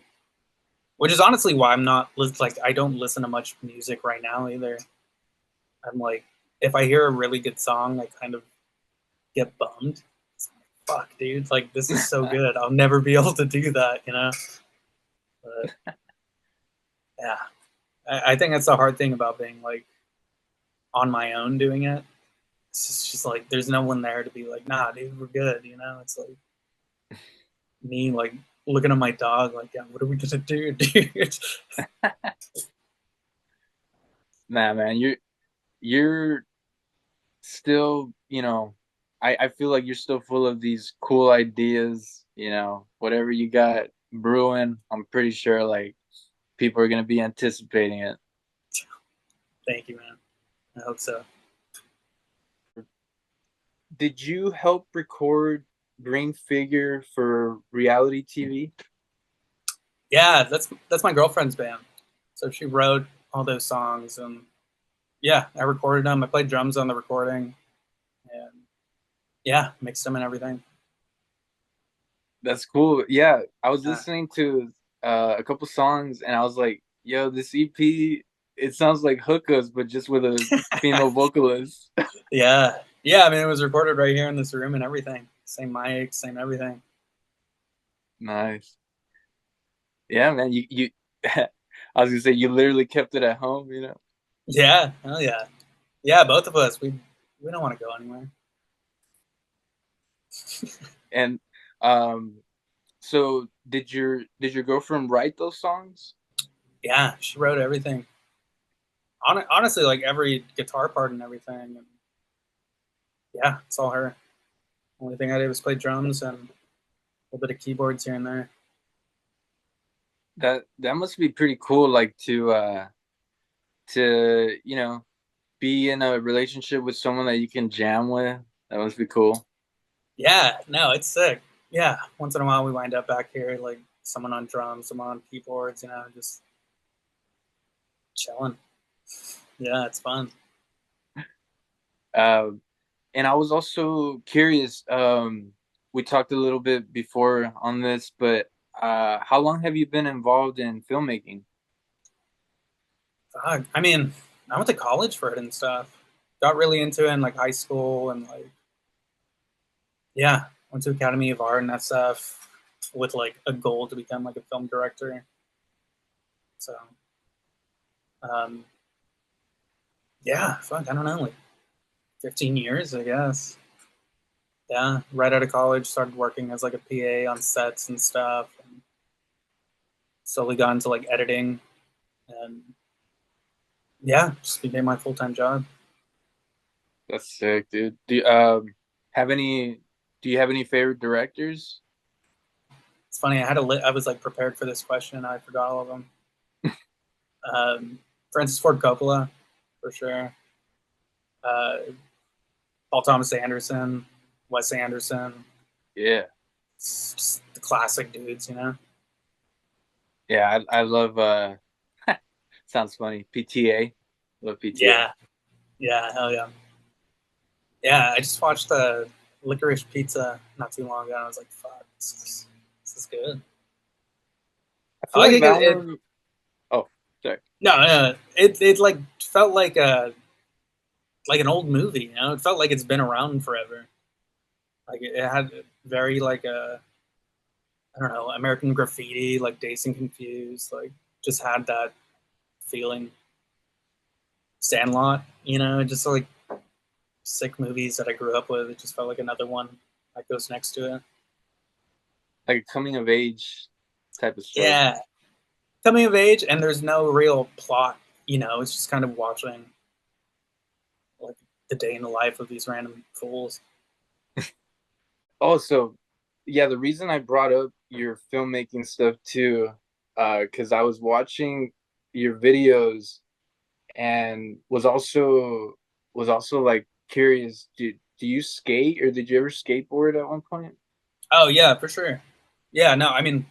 S3: Which is honestly why I'm not like I don't listen to much music right now either. I'm like, if I hear a really good song, I kind of get bummed. It's like, fuck, dude, like this is so good. I'll never be able to do that, you know. But yeah, I think that's the hard thing about being like on my own doing it. It's just like there's no one there to be like, nah, dude, we're good, you know. It's like me like looking at my dog, like, yeah, what are we gonna do, dude?
S2: Nah, man, you're still, I feel like you're still full of these cool ideas, whatever you got brewing, I'm pretty sure like people are gonna be anticipating it.
S3: Thank you, man. I hope so.
S2: Did you help record green figure for reality TV?
S3: Yeah, that's my girlfriend's band. So she wrote all those songs, and yeah, I recorded them. I played drums on the recording, and yeah, mixed them and everything.
S2: That's cool. Yeah, I was
S3: Uh,
S2: listening to a couple songs and I was like, yo, this EP, it sounds like hookahs, but just with a female vocalist.
S3: yeah, yeah. I mean, it was recorded right here in this room and everything. Same mic, same everything.
S2: Nice. Yeah, man. I was gonna say you literally kept it at home, you know?
S3: Yeah, hell yeah, yeah. Both of us, we don't want to go anywhere.
S2: And so did your girlfriend write those songs?
S3: Yeah, she wrote everything. Honestly, like every guitar part and everything. And yeah, it's all her. Only thing I did was play drums and a little bit of keyboards here and there.
S2: That must be pretty cool, like to, be in a relationship with someone that you can jam with. That must be cool.
S3: Yeah, no, it's sick. Yeah, once in a while we wind up back here, like someone on drums, someone on keyboards, just chilling. Yeah, it's fun.
S2: Um, and I was also curious. We talked a little bit before on this, but how long have you been involved in filmmaking?
S3: I mean, I went to college for it and stuff. Got really into it in like high school and like yeah, went to Academy of Art and that stuff with like a goal to become like a film director. So um, yeah, fuck, I don't know, like 15 years, I guess. Yeah, right out of college, started working as like a PA on sets and stuff, and slowly got into like editing, and yeah, just became my full time job.
S2: That's sick, dude. Have any? Do you have any favorite directors?
S3: It's funny, I was like prepared for this question, and I forgot all of them. Francis Ford Coppola, for sure. Uh, Paul Thomas Anderson, Wes Anderson,
S2: Yeah,
S3: just the classic dudes.
S2: yeah. I love. Sounds funny. PTA. Love PTA.
S3: Yeah, yeah, hell yeah. Yeah, I just watched the Licorice Pizza not too long ago, and I was like, "Fuck, this is good."
S2: I
S3: I
S2: feel
S3: like
S2: like
S3: it.
S2: that one. Oh, sorry.
S3: No, no, it like felt like an old movie. It felt like it's been around forever. Like it had very like a I don't know American Graffiti, like Dazed and Confused, like just had that feeling. Sandlot, just like sick movies that I grew up with. It just felt like another one that goes next to it.
S2: Like a coming of age type of story.
S3: Yeah, coming of age, and there's no real plot. It's just kind of watching like the day in the life of these random fools.
S2: Also, yeah, the reason I brought up your filmmaking stuff too, because I was watching your videos and was also like curious. Do you skate or did you ever skateboard at one point?
S3: Oh yeah, for sure. Yeah, no, I mean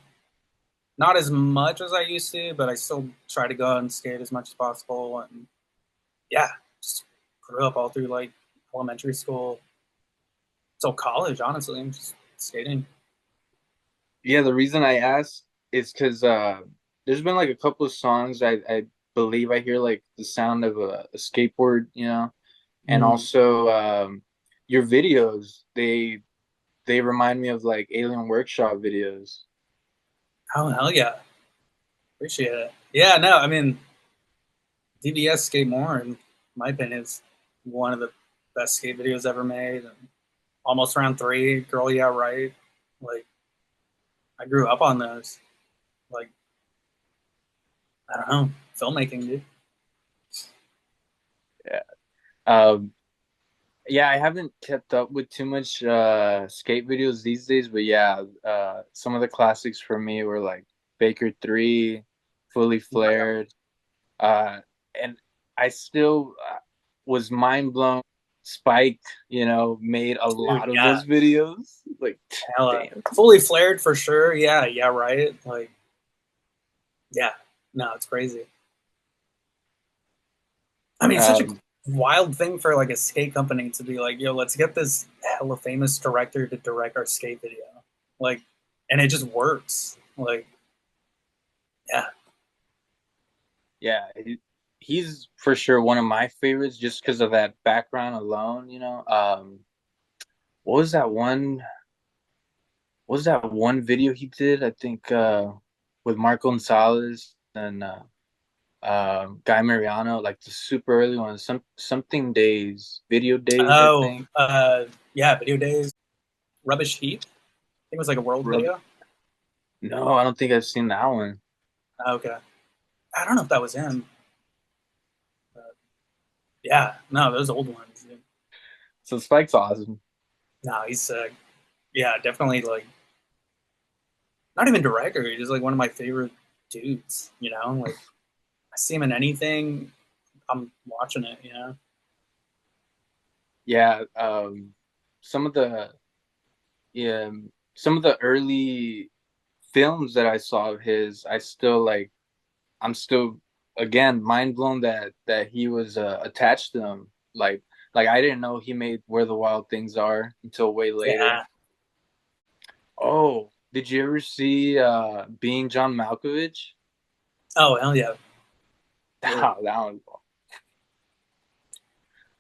S3: not as much as I used to, but I still try to go out and skate as much as possible. And yeah, just grew up all through like elementary school till college. Honestly, I'm just skating.
S2: Yeah, the reason I asked is because there's been like a couple of songs I believe I hear like the sound of a skateboard, and
S3: Mm.
S2: also your videos they remind me of like Alien Workshop videos.
S3: Oh hell yeah, appreciate it. Yeah, no, I mean DBS Skate More, in my opinion, is one of the best skate videos ever made. And almost round three, Girl Yeah Right. Like I grew up on those. Like I don't know, filmmaking, dude.
S2: Yeah. Um, yeah, I haven't kept up with too much skate videos these days, but yeah, some of the classics for me were like Baker 3, Fully Flared, uh, and I still was mind blown Spike, made a
S3: Dude,
S2: lot of
S3: yeah,
S2: those videos. Like,
S3: hella
S2: damn.
S3: fully flared for sure. Yeah, yeah, right. Like, yeah, no, it's crazy. I mean, it's such a
S2: Um,
S3: wild thing for like a skate company to be like, yo, let's get this hella famous director to direct our skate video. Like, and it just works. Like, yeah.
S2: yeah, he's for sure one of my favorites just because of that background alone. What was that one? What was that one video he did? I think with Mark Gonzalez and Guy Mariano, like the super early one, something days, video days, I
S3: Oh,
S2: think.
S3: yeah, video days, rubbish heap. I think it was like a world
S2: Rub-
S3: video.
S2: No, I don't think I've seen that one.
S3: Okay, I don't know if that was him. But yeah, no, those old ones. Dude.
S2: So Spike's awesome.
S3: No, he's yeah, definitely like not even director. He's just like one of my favorite dudes. You know, like I see him in anything, I'm watching it. You know.
S2: Yeah, some of the yeah, some of the early films that I saw of his, I'm still again mind blown that he was attached to them. Like I didn't know he made Where the Wild Things Are until way later.
S3: Yeah.
S2: Oh, did you ever see Being John Malkovich?
S3: Oh hell yeah. Dude.
S2: That one.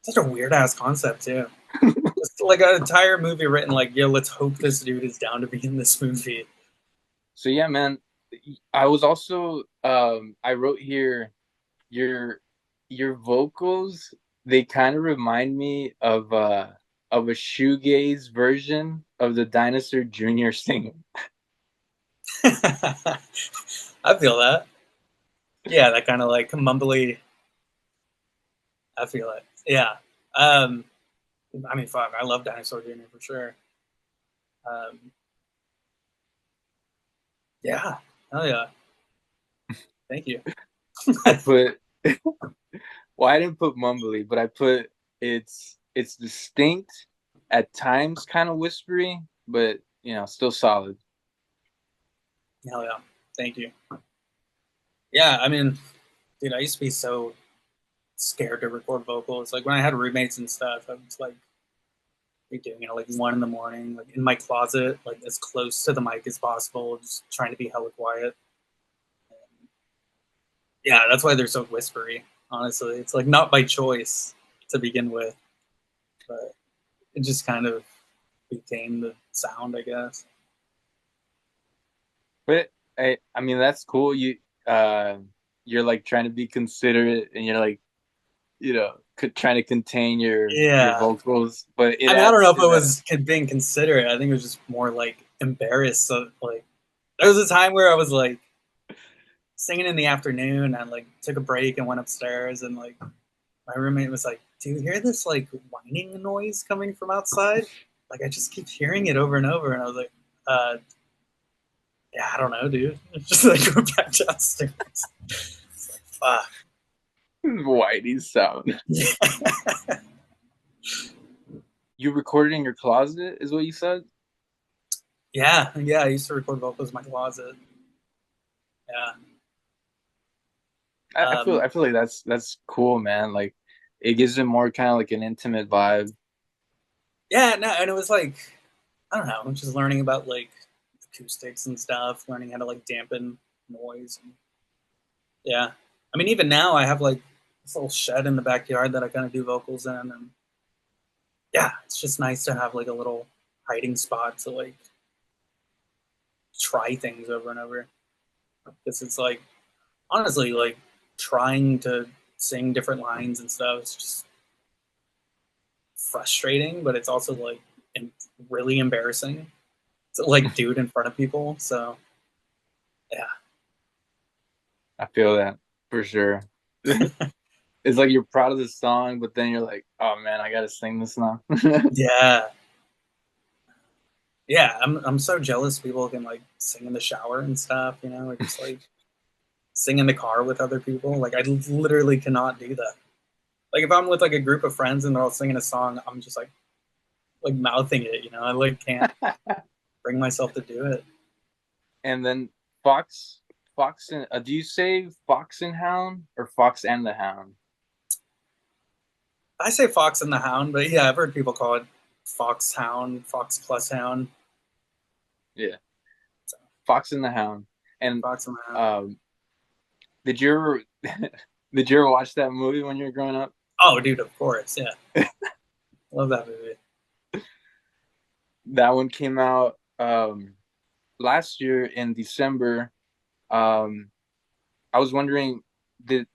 S3: Such a weird ass concept too. Just like an entire movie written like, yo, let's hope this dude is down to be in this movie.
S2: So yeah, man. I was also I wrote here your your vocals, they kind of remind me of a shoegaze version of the Dinosaur Jr. singing.
S3: I feel that. Yeah, that kind of like mumbly. I feel it. Yeah. Um, I mean, fuck, I love Dinosaur Jr. for sure. Um, yeah. Hell yeah. Thank you.
S2: I put well, I didn't put mumbly, but I put it's distinct at times, kind of whispery, but still solid.
S3: Hell yeah. Thank you. Yeah, I mean, dude, I used to be so scared to record vocals. Like when I had roommates and stuff, I was like be doing it at like 1 in the morning, like in my closet, like as close to the mic as possible, just trying to be hella quiet. Yeah, that's why they're so whispery. Honestly, it's like not by choice to begin with, but it just kind of became the sound, I guess.
S2: But I mean that's cool. You're like trying to be considerate, and you're like trying to contain your
S3: Yeah,
S2: vocals, but it
S3: I mean, I don't know
S2: adds
S3: if
S2: to
S3: it
S2: the.
S3: was being considerate. I think it was just more like embarrassed. So like, there was a time where I was like singing in the afternoon and like took a break and went upstairs and like my roommate was like, "Do you hear this like whining noise coming from outside? Like I just keep hearing it over and over." And I was like, uh, "Yeah, I don't know, dude." Just like go back downstairs. It's like, fuck.
S2: Whitey sound. You recorded in your closet, is what you said?
S3: Yeah, yeah. I used to record vocals in my closet. Yeah.
S2: I feel
S3: Um,
S2: I feel like that's cool, man. Like it gives it more kind of like an intimate vibe.
S3: yeah, no, and it was like I don't know, just learning about like acoustics and stuff, learning how to like dampen noise. And, yeah, I mean, even now I have like this little shed in the backyard that I kind of do vocals in, and yeah, it's just nice to have like a little hiding spot to like try things over and over. Because it's like honestly, like trying to sing different lines and stuff. It's just frustrating, but it's also like really embarrassing to like do it in front of people. So yeah,
S2: I feel that for sure. It's like you're proud of the song, but then you're like, oh man, I gotta sing this now.
S3: yeah, yeah. I'm so jealous people can like sing in the shower and stuff. You know, or just like sing in the car with other people. Like I literally cannot do that. Like if I'm with like a group of friends and they're all singing a song, I'm just like mouthing it, you know. I like can't bring myself to do it.
S2: And then Fox, Fox and do you say Fox and Hound or Fox and the Hound?
S3: I say Fox and the Hound, but yeah, I've heard people call it Fox Hound, Fox plus Hound.
S2: Yeah,
S3: So,
S2: Fox and the Hound. And
S3: Fox and the Hound.
S2: um, did you ever did you ever watch that movie when you were growing up?
S3: Oh, dude, of course, yeah, love that movie.
S2: That one came out last year in December. Um, I was wondering, did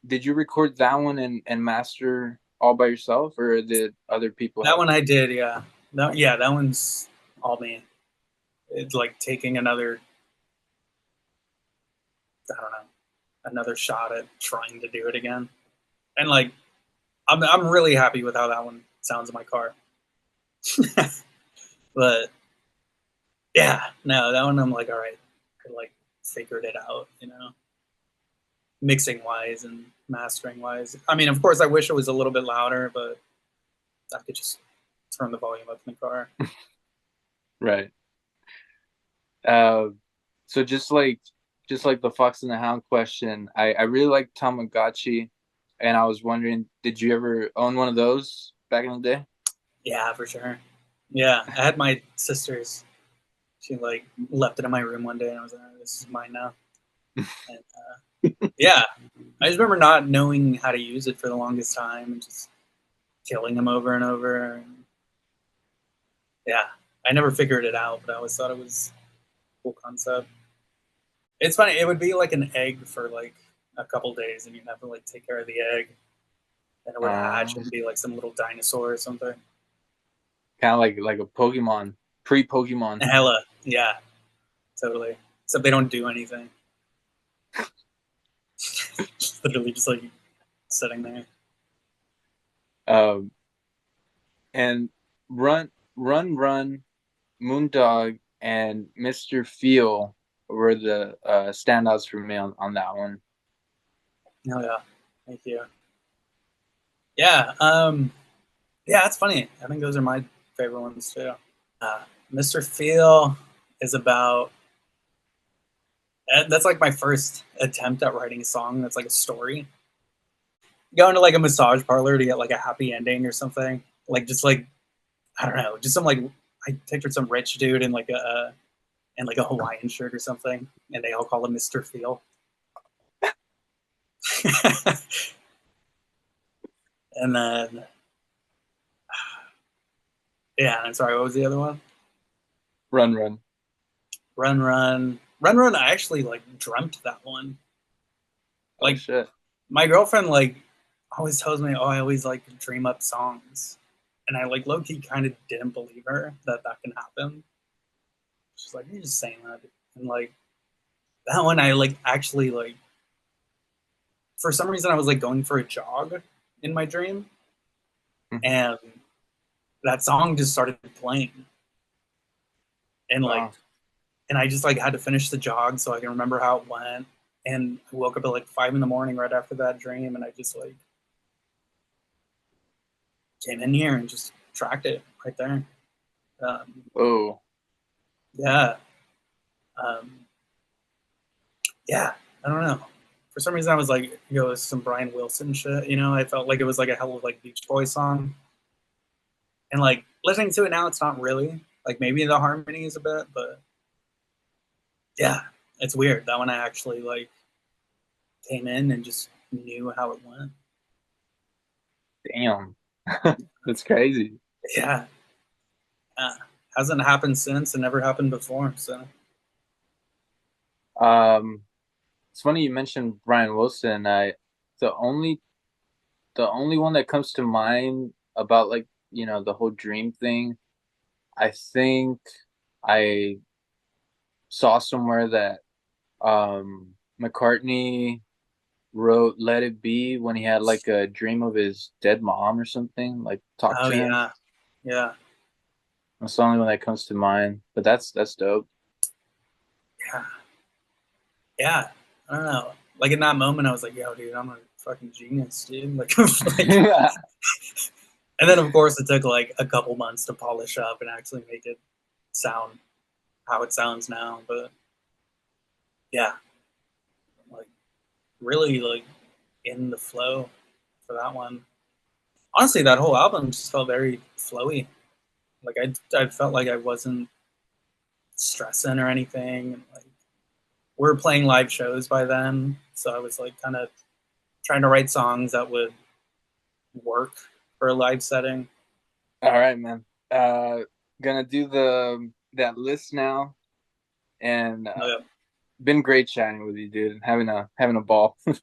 S2: did you record that one and master all by yourself, or did other people
S3: That
S2: help
S3: one
S2: you?
S3: I did, yeah. No, yeah, that one's all me. It's like taking another, I don't know, another shot at trying to do it again. And like, I'm really happy with how that one sounds in my car. But yeah, no, that one I'm like, all right, I like figured it out, you know, mixing wise and mastering wise. I mean, of course, I wish it was a little bit louder, but I could just turn the volume up in the car.
S2: Right. Uh, so just like the Fox and the Hound question, I really like Tamagotchi, and I was wondering, did you ever own one of those back in the day?
S3: Yeah, for sure. Yeah, I had my sister's. She like left it in my room one day, and I was like, oh, "This is mine now." And yeah, I just remember not knowing how to use it for the longest time, and just killing them over and over. And yeah, I never figured it out, but I always thought it was a cool concept. It's funny. It would be like an egg for like a couple days, and you'd have to like take care of the egg, and it would hatch and
S2: Um,
S3: be like some little dinosaur or something.
S2: Kind of like a Pokemon, pre-Pokemon.
S3: Hella, yeah, totally. Except they don't do anything. Literally just like sitting there.
S2: Um, and Run, Moondog, and Mr. Feel were the standouts for me on that one.
S3: Oh yeah, thank you. Yeah, yeah, it's funny. I think those are my favorite ones too. Mr. Feel is about that's like my first attempt at writing a song that's like a story. Going to like a massage parlor to get like a happy ending or something. Like just like I don't know, just some like I pictured some rich dude in like a Hawaiian shirt or something, and they all call him Mr. Feel. And then yeah, I'm sorry, what was the other one?
S2: Run.
S3: Run. I actually like dreamt that one.
S2: Oh
S3: Like
S2: shit.
S3: my girlfriend like always tells me, "Oh, I always like dream up songs," and I like low key kind of didn't believe her that that can happen. She's like, "You're just saying that," and like that one, I like actually like for some reason I was like going for a jog in my dream,
S2: Mhm.
S3: and that song just started playing, and like
S2: Wow.
S3: and I just like had to finish the jog so I can remember how it went. And I woke up at like 5 in the morning right after that dream, and I just like came in here and just tracked it right there. Um,
S2: Oh,
S3: yeah, um, yeah. I don't know. For some reason, I was like, yo, this is some Brian Wilson shit. You know, I felt like it was like a hell of like Beach Boy song, and like listening to it now, it's not really like maybe the harmony is a bit, but yeah, it's weird. That one I actually like came in and just knew how it went.
S2: damn. That's crazy.
S3: Yeah, uh, hasn't happened since and never happened before. So
S2: Um, it's funny you mentioned Brian Wilson. The only the only one that comes to mind about like, the whole dream thing, I think I saw somewhere that McCartney wrote Let It Be when he had like a dream of his dead mom or something, like talk
S3: oh
S2: to him.
S3: yeah, yeah,
S2: That's the only one that comes to mind. But that's dope.
S3: yeah, yeah. I don't know. Like in that moment, I was like, "Yo, dude, I'm gonna fucking genius, dude. Like, and then of course it took like a couple months to polish up and actually make it sound how it sounds now. But yeah, like really like in the flow for that one. Honestly, that whole album just felt very flowy. Like I felt like I wasn't stressing or anything. And like we were playing live shows by then, so I was like kind of trying to write songs that would work for a live setting.
S2: All right, man. Gonna do the that list now, and
S3: Oh,
S2: been great chatting with you, dude. Having a ball.
S3: yeah.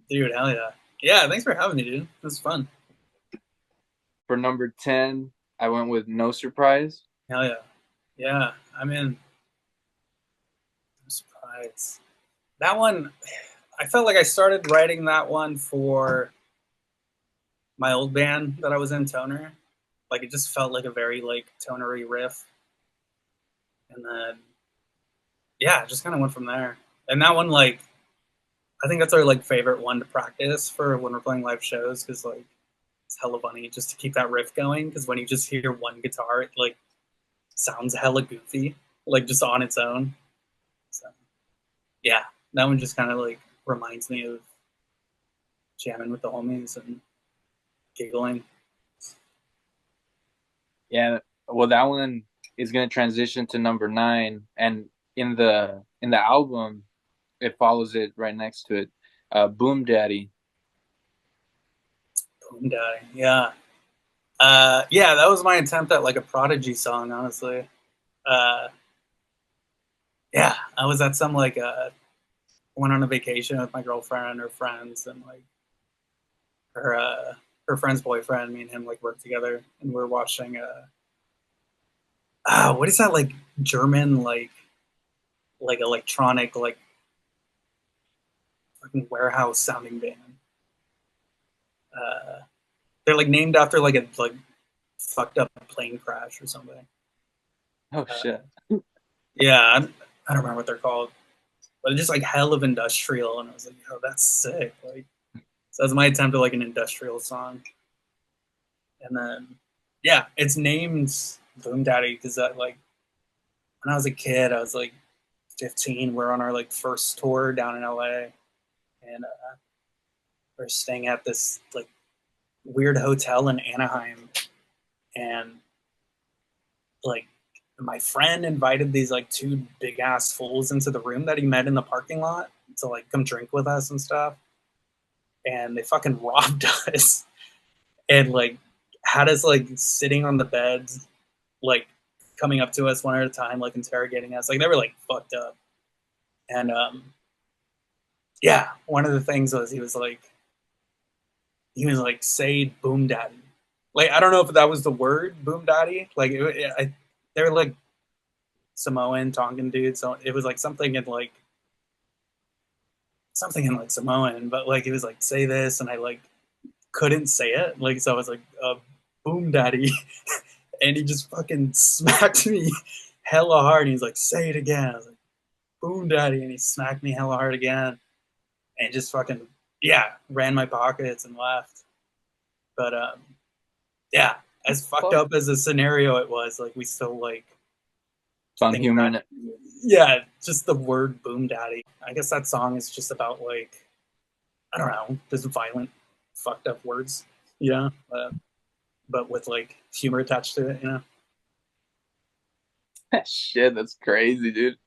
S3: Dude, hell yeah. Yeah, thanks for having me, dude. It was fun.
S2: For number 10, I went with No Surprise.
S3: Hell yeah. Yeah, I'm in. I'm surprised. That one, I felt like I started writing that one for my old band that I was in, Toner. Like it just felt like a very like tonery riff. And then yeah, just kind of went from there. And that one, like, I think that's our like favorite one to practice for when we're playing live shows because like it's hella funny just to keep that riff going. Because when you just hear one guitar, it like sounds hella goofy, like just on its own. So yeah, that one just kind of like reminds me of jamming with the homies and giggling.
S2: Yeah, well, that one is gonna transition to number 9, and in the album, it follows it right next to it. Boom Daddy.
S3: Boom Daddy, yeah. Yeah, that was my attempt at like a Prodigy song, honestly. Uh, yeah, I was at some like went on a vacation with my girlfriend and her friends, and like her her friend's boyfriend. Me and him like worked together, and we are watching what is that like German like electronic like fucking warehouse sounding band. Uh, they're like named after like a like fucked up plane crash or something.
S2: Oh
S3: Uh,
S2: shit.
S3: yeah, I don't remember what they're called, but just like hell of industrial, and I was like, yo, that's sick. Like, so that's my attempt at like an industrial song. And then, yeah, it's named Boom Daddy because that like when I was a kid, I was like 15. We're on our like first tour down in LA, and we're staying at this like weird hotel in Anaheim, and like my friend invited these like two big ass fools into the room that he met in the parking lot to like come drink with us and stuff, and they fucking robbed us and like had us like sitting on the bed, like coming up to us one at a time, like interrogating us. Like they were like fucked up. And yeah, one of the things was he was like say boom daddy. Like I don't know if that was the word boom daddy. Like they were like Samoan Tongan dudes, so it was like something in like Samoan, but like it was like say this, and I like couldn't say it. Like so I was like boom daddy, and he just fucking smacked me hella hard. And he's like say it again. I was like boom daddy, and he smacked me hella hard again, and just fucking yeah ran my pockets and left. But yeah, as fucked
S2: Fuck.
S3: up as the scenario it was, like we still like
S2: Found
S3: think
S2: humor
S3: that
S2: in it.
S3: yeah, just the word boom daddy. I guess that song is just about like I don't know, just violent, fucked up words, you know, but with like humor attached to it, you know.
S2: Shit, that's crazy, dude.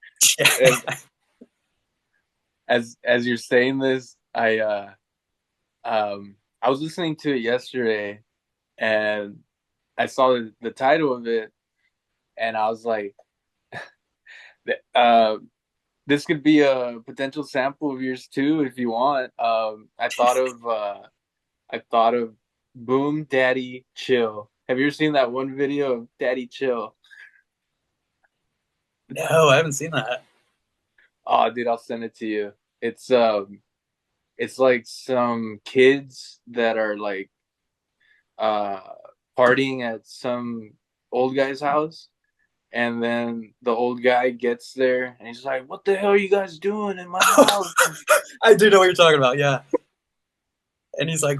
S2: And as you're saying this, I was listening to it yesterday, and I saw the title of it, and I was like, uh, this could be a potential sample of yours too, if you want. I thought of Boom Daddy Chill. Have you ever seen that one video of Daddy Chill?
S3: No, I haven't seen that.
S2: Oh, dude, I'll send it to you. It's like some kids that are like uh partying at some old guy's house, and then the old guy gets there and he's like, "What the hell are you guys doing in my house?"
S3: I do know what you're talking about. Yeah, And he's like,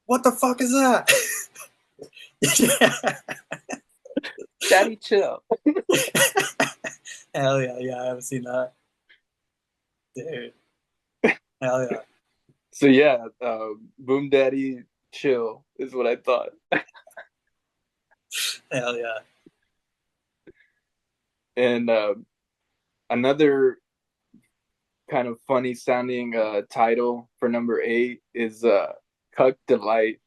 S3: "What the fuck is that?" Yeah.
S2: Daddy, chill.
S3: Hell yeah, yeah, I haven't seen that, dude. Hell yeah,
S2: So yeah, Boom Daddy, chill is what I thought.
S3: hell yeah.
S2: And another kind of funny sounding title for number eight is Cuck Delight.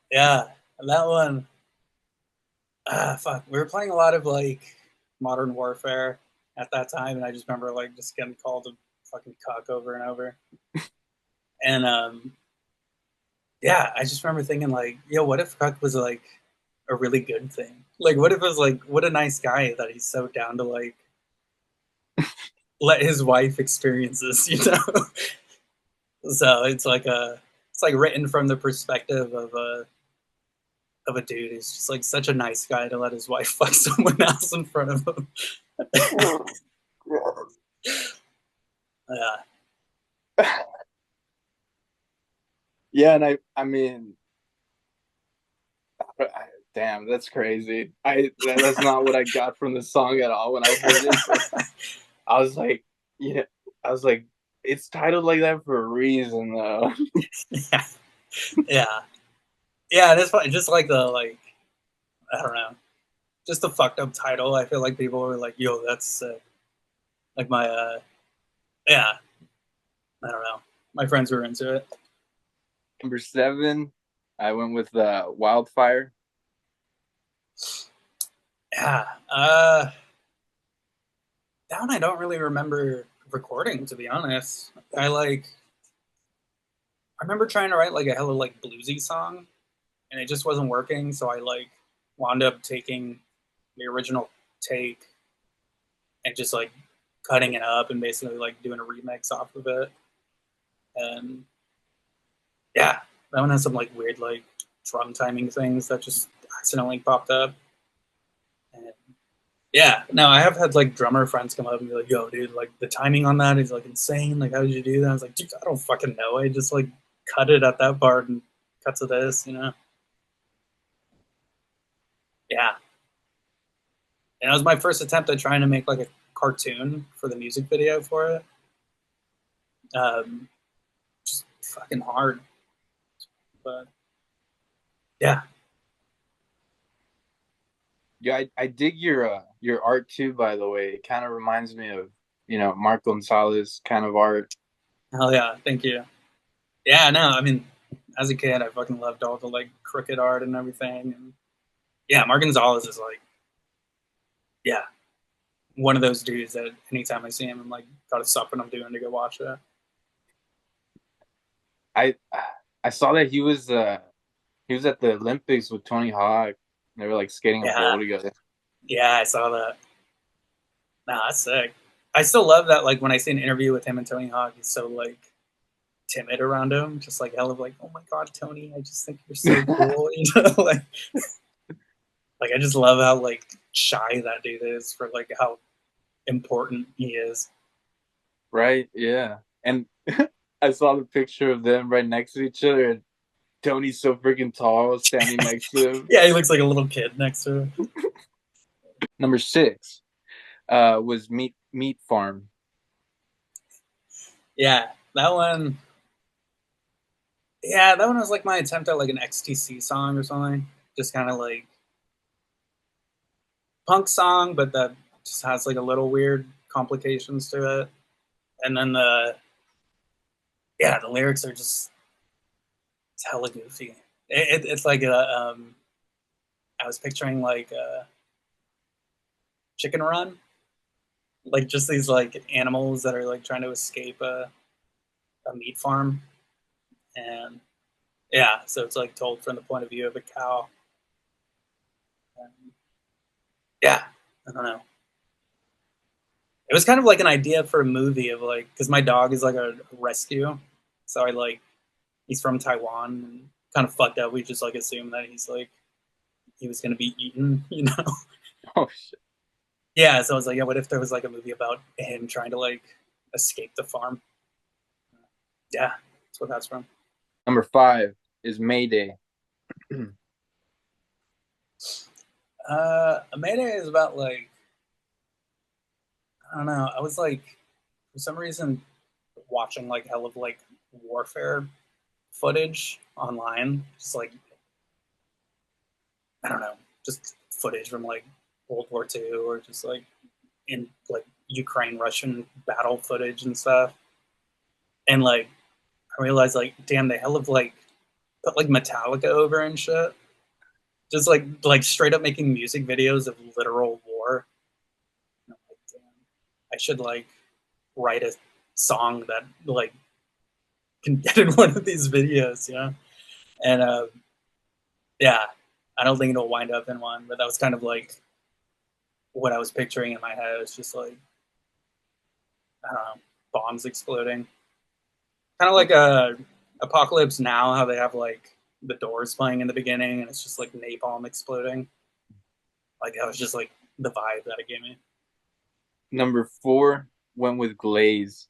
S3: Yeah, that one. Ah, fuck. We were playing a lot of like Modern Warfare at that time, and I just remember like just getting called a fucking cuck over and over. And yeah, I just remember thinking like, yo, what if cuck was like a really good thing? Like, what if it was like, what a nice guy that he's so down to like let his wife experience this, you know? So it's like written from the perspective of a dude who's just like such a nice guy to let his wife fuck someone else in front of him. Yeah,
S2: Yeah, and I mean, damn, that's crazy. That's not what I got from the song at all when I heard it, but I was like, yeah, I was like, it's titled like that for a reason, though.
S3: yeah, yeah, yeah. And it's fun. Just like the like, I don't know, just the fucked up title. I feel like people were like, "Yo, that's sick." Like my yeah, I don't know. My friends were into it.
S2: Number seven, I went with Wildfire.
S3: Yeah, that one I don't really remember recording, to be honest. I remember trying to write like a hella like bluesy song, and it just wasn't working. So I like wound up taking the original take and just like cutting it up and basically like doing a remix off of it. And yeah, that one has some like weird like drum timing things that just accidentally popped up. And yeah, no, I have had like drummer friends come up and be like, "Yo, dude, like the timing on that is like insane. Like, how did you do that?" I was like, "Dude, I don't fucking know. I just like cut it at that part and cut to this, you know?" Yeah, and it was my first attempt at trying to make like a cartoon for the music video for it. Just fucking hard, but yeah,
S2: Yeah, I dig your art too, by the way. It kind of reminds me of, Mark Gonzalez kind of art.
S3: hell yeah, thank you. Yeah, no, I mean, as a kid, I fucking loved all the like crooked art and everything, and yeah, Mark Gonzalez is like, yeah, one of those dudes that anytime I see him, I'm like, gotta stop what I'm doing to go watch it.
S2: I I saw that he was at the Olympics with Tony Hawk. They were like skating a
S3: Yeah,
S2: bowl together.
S3: yeah, I saw that. Nah, that's sick. I still love that. Like when I see an interview with him and Tony Hawk, he's so like timid around him, just like hell of like, oh my god, Tony, I just think you're so cool. You know, like I just love how like shy that dude is for like how important he is.
S2: Right? Yeah. And I saw the picture of them right next to each other, and Tony's so freaking tall standing next to him.
S3: Yeah, he looks like a little kid next to him.
S2: Number six was Meat Farm.
S3: Yeah, that one. Yeah, that one was like my attempt at like an XTC song or something. Just kind of like punk song, but that just has like a little weird complications to it. And then the lyrics are just it's hella goofy. It's like I was picturing like a chicken run, like just these like animals that are like trying to escape a meat farm, and yeah, so it's like told from the point of view of a cow. And yeah, I don't know. It was kind of like an idea for a movie of like because my dog is like a rescue, so I like he's from Taiwan and kind of fucked up. We just like assumed that he's like he was gonna be eaten, you know?
S2: Oh shit.
S3: Yeah, so I was like, yeah, what if there was like a movie about him trying to like escape the farm? Yeah, That's what that's from.
S2: Number 5 is Mayday.
S3: Mayday is about like I don't know. I was like for some reason watching like hell of like warfare footage online, just like I don't know, just footage from like World War II or just like in like Ukraine Russian battle footage and stuff. And like I realized like damn they hell of like put like Metallica over and shit. Just like straight up making music videos of literal war. And I'm like, damn, I should like write a song that like can get in one of these videos, you know? And yeah, I don't think it'll wind up in one, but that was kind of like what I was picturing in my head. It was just like I don't know, bombs exploding, kind of like a Apocalypse Now, how they have like the Doors playing in the beginning, and it's just like napalm exploding. Like that was just like the vibe that it gave me.
S2: Number 4 went with Glaze.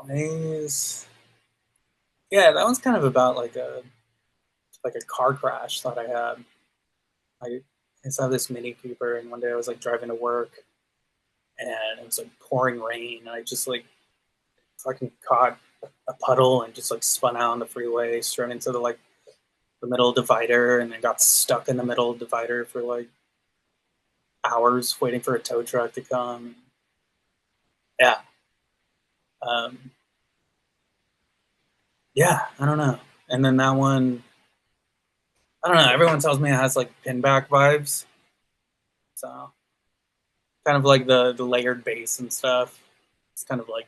S3: Glaze, yeah, that one's kind of about like a car crash that I had. I saw this Mini Cooper, and one day I was like driving to work, and it was like pouring rain, and I just like fucking caught a puddle and just like spun out on the freeway straight into the like the middle divider, and then got stuck in the middle divider for like hours waiting for a tow truck to come. Yeah, um, yeah, I don't know. And then that one, I don't know. Everyone tells me it has like pinback vibes, so kind of like the layered bass and stuff. It's kind of like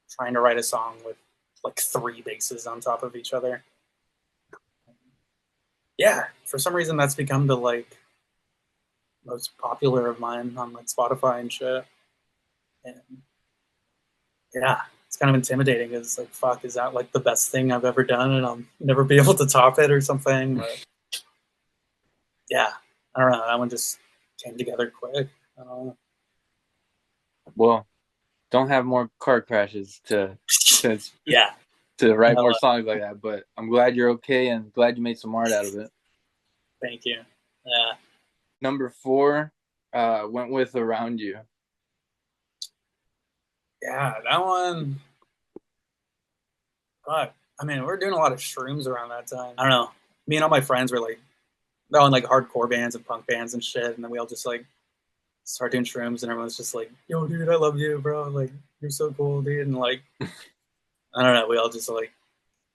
S3: trying to write a song with like three basses on top of each other. Yeah, for some reason that's become the like most popular of mine on like Spotify and shit. And yeah, it's kind of intimidating because it's like, fuck, is that like the best thing I've ever done and I'll never be able to top it or something? But yeah, I don't know. That one just came together quick. I don't know.
S2: Well, don't have more car crashes to
S3: Yeah,
S2: to write
S3: no,
S2: more songs like that. But I'm glad you're okay and glad you made some art out of it.
S3: thank you. Yeah,
S2: Number 4 went with Around You.
S3: yeah, that one. Fuck. I mean, we are doing a lot of shrooms around that time. I don't know. Me and all my friends were like, they're all in like hardcore bands and punk bands and shit, and then we all just like start doing shrooms, and everyone's just like, "Yo, dude, I love you, bro. Like, you're so cool, dude." And like, I don't know, we all just like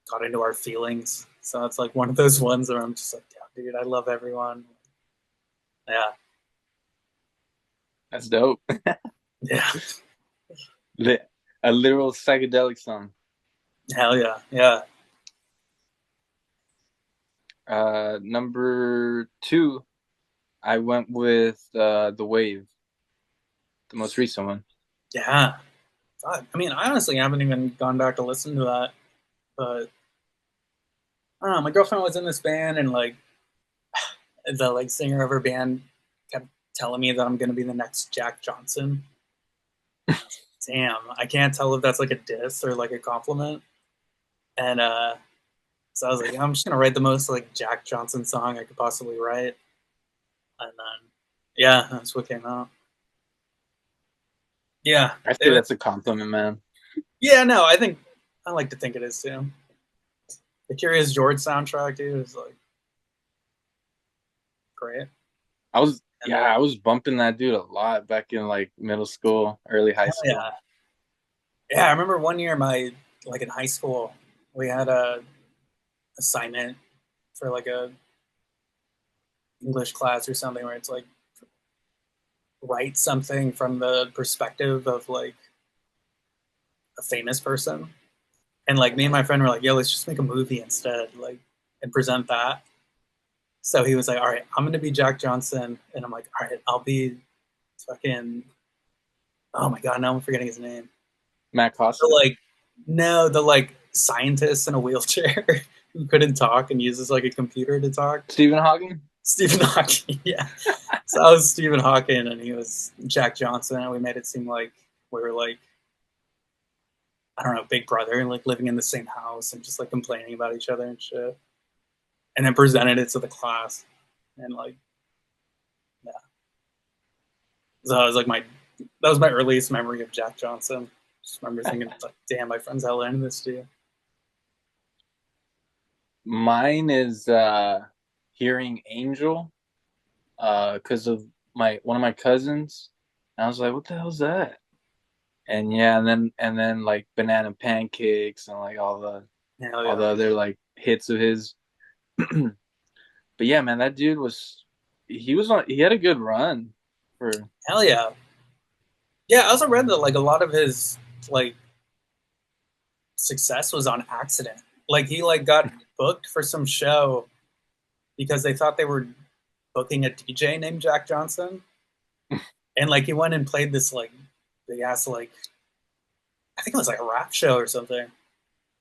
S3: got into our feelings. So it's like one of those ones where I'm just like, "Yeah, dude, I love everyone." Yeah,
S2: That's dope.
S3: yeah,
S2: A literal psychedelic song.
S3: hell yeah, yeah,
S2: Number 2, I went with The Wave, the most recent one.
S3: yeah. Fuck. I mean, I honestly haven't even gone back to listen to that, but I don't know. My girlfriend was in this band, and like the like singer of her band kept telling me that I'm gonna be the next Jack Johnson. Damn, I can't tell if that's like a diss or like a compliment. And so I was like, I'm just gonna write the most like Jack Johnson song I could possibly write. And then yeah, that's what came out. Yeah,
S2: I
S3: it
S2: say
S3: was,
S2: that's a compliment, man.
S3: yeah, no, I think I like to think it is too. The Curious George soundtrack, dude, is like great. And
S2: I was bumping that dude a lot back in like middle school, early high
S3: hell
S2: school.
S3: yeah, yeah. I remember one year, my like in high school, we had a assignment for like a English class or something where it's like write something from the perspective of like a famous person. And like me and my friend were like, yo, let's just make a movie instead, like, and present that. So he was like, all right, I'm gonna be Jack Johnson, and I'm like, all right, I'll be fucking. Oh my god, now I'm forgetting his name.
S2: Matt
S3: The
S2: Costa,
S3: like, no, the like scientist in a wheelchair who couldn't talk and uses like a computer to talk.
S2: Stephen Hawking.
S3: Stephen Hawking, yeah. So I was Stephen Hawking, and he was Jack Johnson, and we made it seem like we were like I don't know, Big Brother, like living in the same house and just like complaining about each other and shit. And then presented it to the class, and like, yeah. So I was like that was my earliest memory of Jack Johnson. Just remember thinking, like, damn, my friend's hella into this dude.
S2: Mine is Hearing Angel, because of my one of my cousins. And I was like, what the hell's that? And yeah, and then like Banana Pancakes and like
S3: Hell
S2: all
S3: yeah.
S2: the other like hits of his. But yeah, man, that dude he had a good run for.
S3: Hell yeah. Yeah, I also read that like a lot of his like success was on accident. Like he like got booked for some show because they thought they were booking a DJ named Jack Johnson. And like he went and played this like big ass like I think it was like a rap show or something.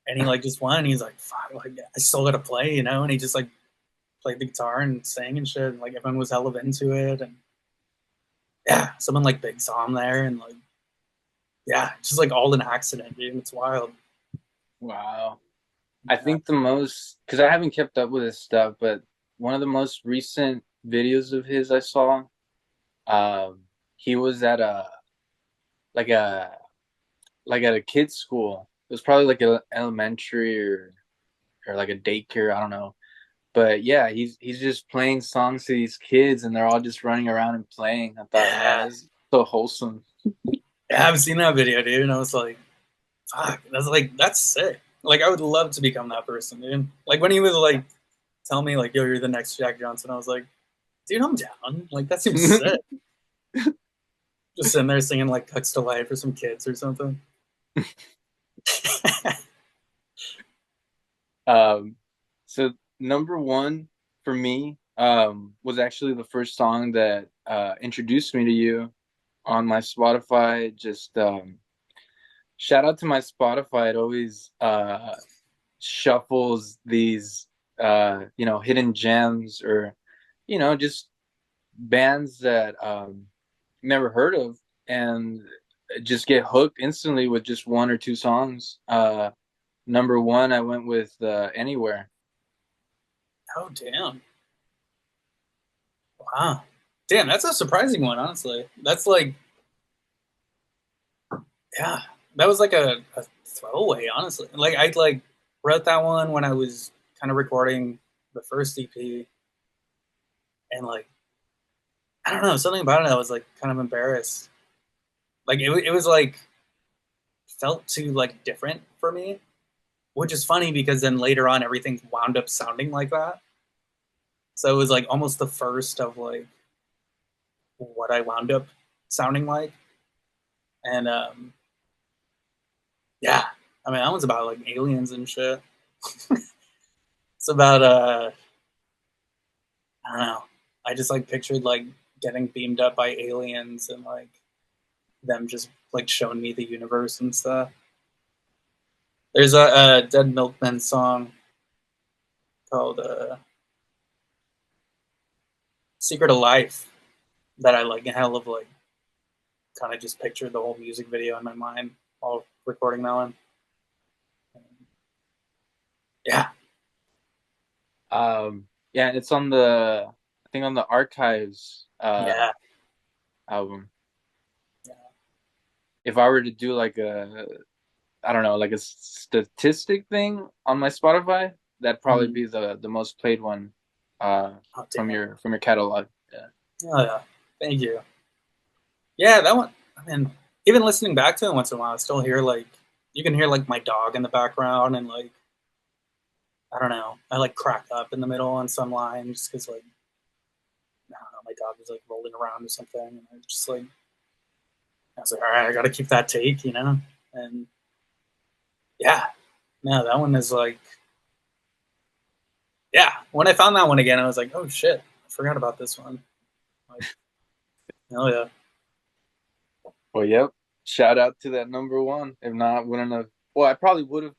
S3: And he like just won and he's like, fuck, like I still gotta play, you know? And he just like played the guitar and sang and shit, and like everyone was hella into it. And yeah, someone like big saw him there and like yeah, just like all an accident, dude. It's wild.
S2: Wow. I
S3: Yeah.
S2: think the most, because I haven't kept up with his stuff, but one of the most recent videos of his I saw, um, he was at like a like at a kid's school. It was probably like an elementary or like a daycare. I don't know. But yeah, he's just playing songs to these kids, and they're all just running around and playing. I thought, man,
S3: Yeah.
S2: this is so wholesome.
S3: Yeah, I've seen that video, dude, and I was like, fuck, that's sick. Like I would love to become that person, dude. Like when he was like tell me like, yo, you're the next Jack Johnson, I was like, dude, I'm down. Like that seems sick. Just sitting there singing like Cuts to Life for some kids or something.
S2: um, so number one for me was actually the first song that introduced me to you on my Spotify. Just shout out to my Spotify. It always shuffles these hidden gems or just bands that never heard of and just get hooked instantly with just one or two songs. Number one, I went with Anywhere.
S3: Oh damn. Wow. Damn, that's a surprising one, honestly. That's like, yeah, that was like a throwaway, honestly. Like I like wrote that one when I was kind of recording the first EP, and like I don't know, something about it I was like kind of embarrassed. Like it was like felt too like different for me, which is funny because then later on everything wound up sounding like that. So it was like almost the first of like what I wound up sounding like. And yeah, I mean that one's about like aliens and shit. It's about I don't know. I just like pictured like getting beamed up by aliens and like them just like showing me the universe and stuff. There's a Dead Milkmen song called "Secret of Life" that I like, and hell of like kind of just pictured the whole music video in my mind while recording that one. Yeah,
S2: Yeah, it's on the I think on the Archives
S3: yeah,
S2: album.
S3: yeah.
S2: If I were to do like a I don't know, like a statistic thing on my Spotify, that'd probably
S3: Mm.
S2: be the most played one
S3: Oh
S2: from
S3: damn.
S2: your catalog. Yeah.
S3: Oh yeah. Thank you. Yeah, that one. I mean, even listening back to it once in a while, I still hear like you can hear like my dog in the background and like I don't know. I like crack up in the middle on some lines because like I don't know, my dog was like rolling around or something, and I just like I was like, all right, I got to keep that take, you know. And yeah, no, that one is like yeah. When I found that one again, I was like, oh shit, I forgot about this one. Like, hell yeah,
S2: Well, yep. Shout out to that number one. If not, I wouldn't have. Well, I probably would have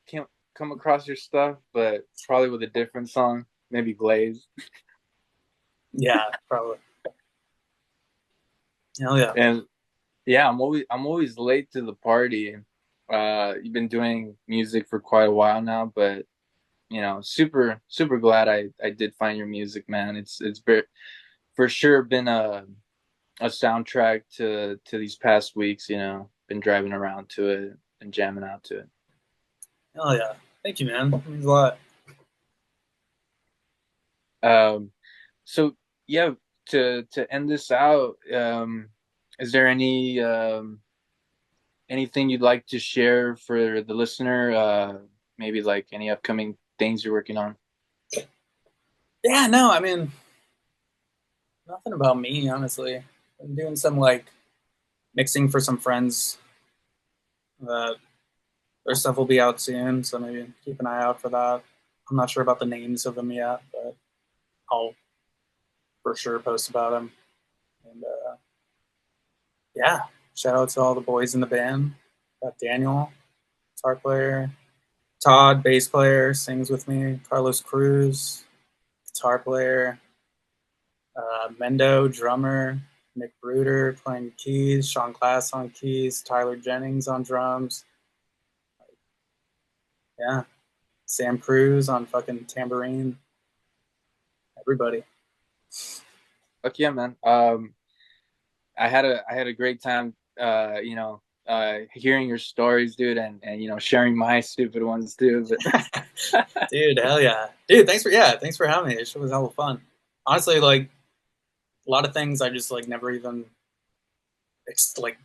S2: come across your stuff, but probably with a different song, maybe Glaze.
S3: yeah, probably, hell yeah.
S2: And yeah, I'm always late to the party, You've been doing music for quite a while now, but super glad I did find your music, man. It's for sure been a soundtrack to these past weeks. Been driving around to it and jamming out to it.
S3: Hell yeah. Thank you, man. That means a lot.
S2: Um, so yeah, to end this out, is there anything you'd like to share for the listener? Maybe like any upcoming things you're working on?
S3: Yeah, no, I mean, nothing about me, honestly. I'm doing some like mixing for some friends. That their stuff will be out soon, so maybe keep an eye out for that. I'm not sure about the names of them yet, but I'll for sure post about them. And yeah, shout out to all the boys in the band. Got Daniel, guitar player, Todd, bass player, sings with me. Carlos Cruz, guitar player. Mendo, drummer. Nick Bruder playing keys. Sean Class on keys. Tyler Jennings on drums. Yeah, Sam Cruz on fucking tambourine. Everybody.
S2: Fuck yeah, man. I had a great time, hearing your stories, dude, and sharing my stupid ones too. But
S3: Dude, hell yeah. Dude, thanks for having me. This shit was hella fun. Honestly, like a lot of things I just like never even like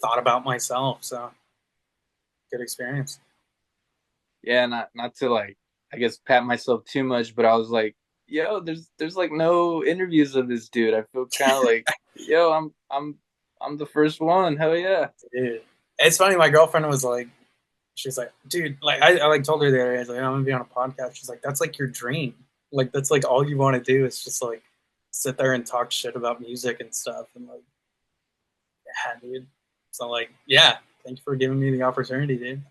S3: thought about myself. So good experience.
S2: yeah, not to like, I guess, pat myself too much, but I was like, yo, there's like no interviews of this dude. I feel kind of like, yo, I'm the first one. Hell yeah.
S3: Dude. It's funny, my girlfriend was like, she's like, dude, like I like told her the other day, I was like, I'm gonna be on a podcast. She's like, that's like your dream. Like that's like all you want to do is just like sit there and talk shit about music and stuff. And like, yeah, dude. So like, yeah, thank you for giving me the opportunity, dude.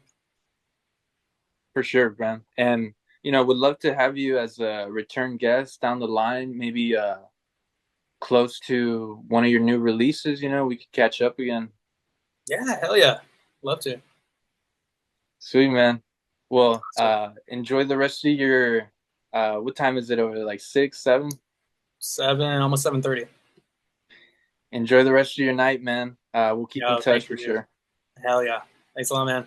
S2: For sure, man. And would love to have you as a return guest down the line, maybe close to one of your new releases. We could catch up again.
S3: Yeah, hell yeah. Love to.
S2: Sweet, man. Well,
S3: So
S2: enjoy the rest of your. What time is it over there? Like 6, 7?
S3: 7, almost 7:30.
S2: Enjoy the rest of your night, man. We'll keep in
S3: Yo,
S2: touch
S3: thank
S2: for
S3: you, dude.
S2: sure.
S3: Hell yeah. Thanks a lot, man.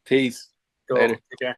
S2: Peace.
S3: Cool.
S2: Later.
S3: Take care.